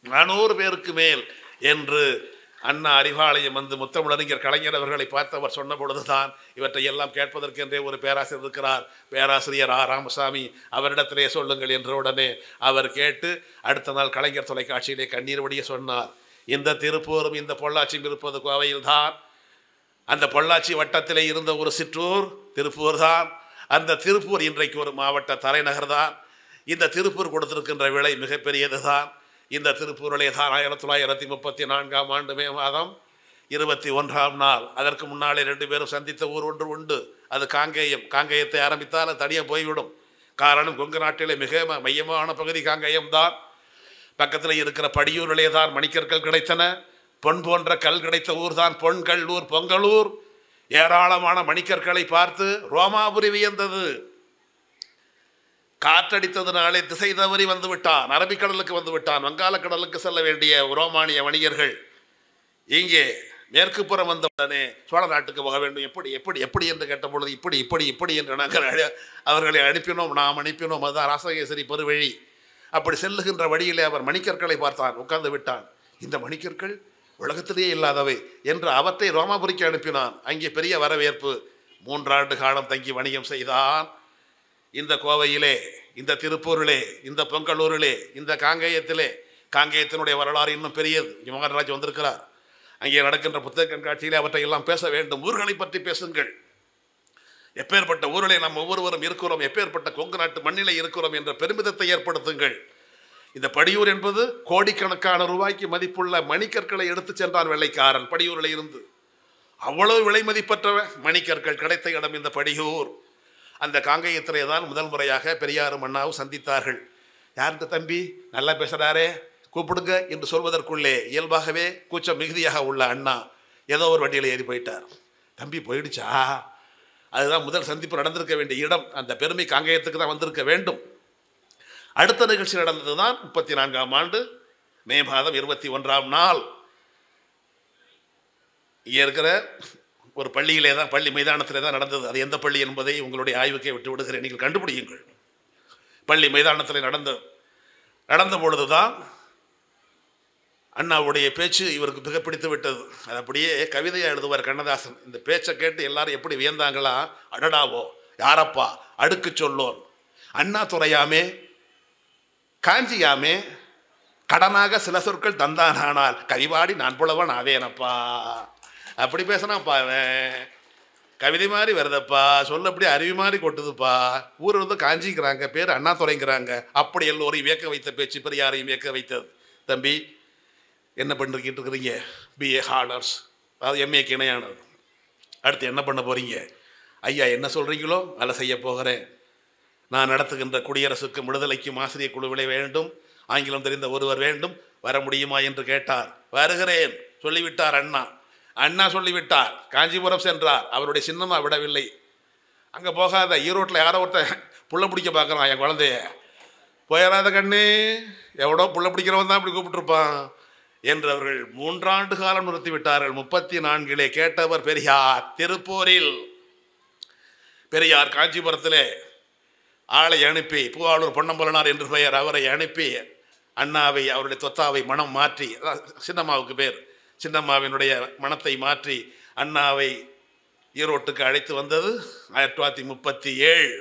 400 பேருக்கு மேல் என்று அண்ணா அறிவாலயம் வந்து முத்தமிழறிஞர் கலைஞர் அவர்களை பார்த்தவர் சொன்ன பொழுதுதான் இவற்றை எல்லாம் கேட்பதற்கென்றே ஒரு பேராசிரியர் இருக்கிறார், பேராசிரியர் ராமசாமி, அவரிடத்திலே சொல்லுங்கள் என்ற உடனே அவர் கேட்டு அடுத்த நாள் கலைஞர் தொலைக்காட்சியிலே கண்ணீர் வடிய சொன்னார். இந்த திருப்பூரும் இந்த பொள்ளாச்சியும் இருப்பது கோவையில் தான். அந்த பொள்ளாச்சி வட்டத்திலே இருந்த ஒரு சிற்றூர் திருப்பூர் தான். அந்த திருப்பூர் இன்றைக்கு ஒரு மாவட்ட தலைநகர் தான். இந்த திருப்பூர் கொடுத்திருக்கின்ற விலை மிகப்பெரியது தான். இந்த திருப்பூரிலே தான் 1934ஆம் ஆண்டு மே மாதம் 21ஆம் நாள், அதற்கு முன்னாலே 2 பேரும் சந்தித்த ஊர் ஒன்று உண்டு. அது காங்கேயம். காங்கேயத்தை ஆரம்பித்தால் அது தனியாக போய்விடும். காரணம், கொங்கு நாட்டிலே மிக மையமான பகுதி காங்கேயம் தான். பக்கத்தில் இருக்கிற படியூரிலே தான் மணிக்கற்கள் கிடைத்தன. பொன் போன்ற கல் கிடைத்த ஊர் தான் பொன்கல்லூர், பொங்கலூர். ஏராளமான மணிக்கற்களை பார்த்து ரோமாபுரி வியந்தது. காற்றடித்ததுனாலே திசை தவறி வந்து விட்டான், அரபிக்கடலுக்கு வந்து விட்டான். வங்காளக்கடலுக்கு செல்ல வேண்டிய ரோமானிய வணிகர்கள் இங்கே மேற்கு புறம் வந்தவுடனே சோழ நாட்டுக்கு போக வேண்டும். எப்படி எப்படி எப்படி என்று கேட்ட பொழுது இப்படி இப்படி இப்படி என்று நாங்கள் அவர்களை அனுப்பினோம், நாம் அனுப்பினோம். அதுதான் ராசகேசரி பெருவழி. அப்படி செல்லுகின்ற வழியிலே அவர் மணிக்கற்களை பார்த்தான், உட்கார்ந்து விட்டான். இந்த மணிக்கற்கள் உலகத்திலேயே இல்லாதவை என்று அவற்றை ரோமாபுரிக்கு அனுப்பினான். அங்கே பெரிய வரவேற்பு. 3 ஆண்டு காலம் தங்கி வணிகம் செய்தான். இந்த கோவையிலே, இந்த திருப்பூரிலே, இந்த பொங்கலூரிலே, இந்த காங்கேயத்திலே. காங்கேயத்தினுடைய வரலாறு இன்னும் பெரியது. மகாராஜ் வந்திருக்கிறார். அங்கே நடக்கின்ற புத்தக கண்காட்சியிலே அவற்றை எல்லாம் பேச வேண்டும். ஊர்களை பற்றி பேசுங்கள். எப்பேற்பட்ட ஊரிலே நாம் ஒவ்வொருவரும் இருக்கிறோம், எப்பேற்பட்ட கொங்கு நாட்டு மண்ணிலே இருக்கிறோம் என்ற பெருமிதத்தை ஏற்படுத்துங்கள். இந்த படியூர் என்பது கோடிக்கணக்கான ரூபாய்க்கு மதிப்புள்ள மணிக்கற்களை எடுத்து சென்றான் வெள்ளைக்காரன் படியூரில் இருந்து. அவ்வளவு விலை மதிப்பற்ற மணிக்கற்கள் கிடைத்த இடம் இந்த படியூர். அந்த காங்கேயத்திலே தான் முதல் முறையாக பெரியாரும் அண்ணாவும் சந்தித்தார்கள். யார் இந்த தம்பி, நல்லா பேசுகிறாரே, கூப்பிடுங்க என்று சொல்வதற்குள்ளே இயல்பாகவே கூச்சம் மிகுதியாக உள்ள அண்ணா ஏதோ ஒரு வண்டியில் ஏறி போயிட்டார். தம்பி போயிடுச்சா? அதுதான் முதல் சந்திப்பு நடந்திருக்க வேண்டிய இடம். அந்த பெருமை காங்கேயத்துக்கு தான் வந்திருக்க வேண்டும். அடுத்த நிகழ்ச்சி நடந்தது தான் 34ஆம் ஆண்டு மே மாதம் 21ஆம் நாள். இங்கே இருக்கிற ஒரு பள்ளியிலே தான், பள்ளி மைதானத்திலே தான் நடந்தது. அது எந்த பள்ளி என்பதை உங்களுடைய ஆய்வுக்கே விட்டு விடுகிறேன், நீங்கள் கண்டுபிடியுங்கள். பள்ளி மைதானத்தில் நடந்த பொழுதுதான் அண்ணாவுடைய பேச்சு இவருக்கு மிக பிடித்து விட்டது. அது அப்படியே கவிதையாக எழுதுவார் கண்ணதாசன். இந்த பேச்சை கேட்டு எல்லாரும் எப்படி வியந்தாங்களா, அடடாவோ யாரப்பா அடுக்கு சொல்லோன், அண்ணா துறையாமே காஞ்சியாமே, கடனாக சில சொற்கள் தந்தானால் கவிவாடி நான் புலவன் ஆவேனப்பா. அப்படி பேசினாப்பா, அவன் கவிதை மாதிரி வருதப்பா, சொல்ல அப்படி அருவி மாதிரி கொட்டுதுப்பா. ஊர் வந்து காஞ்சிக்கிறாங்க, பேர் அண்ணா துறைங்கிறாங்க. அப்படி எல்லோரையும் வியக்க வைத்த பேச்சு பெரியாரையும் வியக்க வைத்தது. தம்பி என்ன பண்ணிக்கிட்டு இருக்கிறீங்க? பிஏ ஹானர்ஸ், அதாவது எம்ஏக்கு இணையானது. அடுத்து என்ன பண்ண போகிறீங்க? ஐயா என்ன சொல்கிறீங்களோ அதை செய்ய போகிறேன். நான் நடத்துகின்ற குடியரசுக்கும் விடுதலைக்கும் ஆசிரியர் குழுவிலே வேண்டும், ஆங்கிலம் தெரிந்த ஒருவர் வேண்டும், வர முடியுமா என்று கேட்டார். வருகிறேன் சொல்லிவிட்டார் அண்ணா. அண்ணா சொல்லிவிட்டார். காஞ்சிபுரம் சென்றார். அவருடைய சின்னமா விடவில்லை. அங்கே போகாத, ஈரோட்டில் யாரோ ஒருத்தன் புள்ள பிடிக்க பார்க்குறான் என் குழந்தைய. போயிடாத கண்ணு, எவ்வளோ புள்ள பிடிக்கிறவன் தான் இப்படி கூப்பிட்டுருப்பான் என்று அவர்கள் 3 ஆண்டு காலம் நிறுத்திவிட்டார்கள். 34 கேட்டவர் பெரியார். திருப்பூரில் பெரியார் காஞ்சிபுரத்திலே ஆளை அனுப்பி, பூவாளூர் பொன்னம்பலனார் என்று பெயர், அவரை அனுப்பி அண்ணாவை, அவருடைய தொத்தாவை மனம் மாற்றி, சின்னம்மாவுக்கு பேர், சின்னம்மாவினுடைய மனத்தை மாற்றி அண்ணாவை ஈரோட்டுக்கு அழைத்து வந்தது 1937.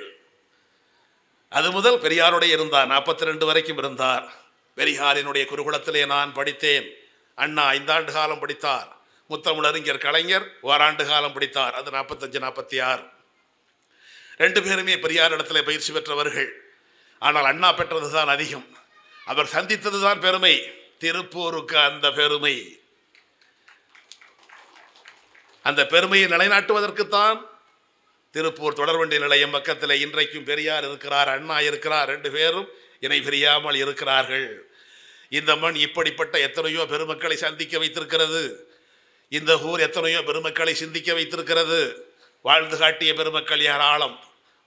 அது முதல் பெரியாருடைய இருந்தார். 42 வரைக்கும் இருந்தார். பெரியாரினுடைய குருகுலத்திலே நான் படித்தேன். அண்ணா 5 ஆண்டு காலம் படித்தார். முத்தமிழறிஞர் கலைஞர் ஓராண்டு காலம் படித்தார். அது 45, 46. 2 பேருமே பெரியார் இடத்துல பயிற்சி பெற்றவர்கள். ஆனால் அண்ணா பெற்றது தான் அதிகம். அவர் சந்தித்தது தான் பெருமை. திருப்பூருக்கு அந்த பெருமை, அந்த பெருமையை நிலைநாட்டுவதற்குத்தான் திருப்பூர் தொடர்வண்டி நிலையம் பக்கத்தில் இன்றைக்கும் பெரியார் இருக்கிறார், அண்ணா இருக்கிறார். 2 பேரும் இணை பிரியாமல் இருக்கிறார்கள். இந்த மண் இப்படிப்பட்ட எத்தனையோ பெருமக்களை சந்திக்க வைத்திருக்கிறது. இந்த ஊர் எத்தனையோ பெருமக்களை சிந்திக்க வைத்திருக்கிறது. வாழ்ந்து காட்டிய பெருமக்கள் ஏராளம்,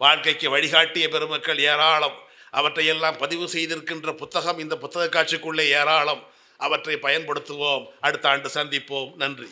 வாழ்க்கைக்கு வழிகாட்டிய பெருமக்கள் ஏராளம். அவற்றையெல்லாம் பதிவு செய்திருக்கின்ற புத்தகம் இந்த புத்தக காட்சிக்குள்ளே ஏராளம். அவற்றை பயன்படுத்துவோம். அடுத்த ஆண்டு சந்திப்போம். நன்றி.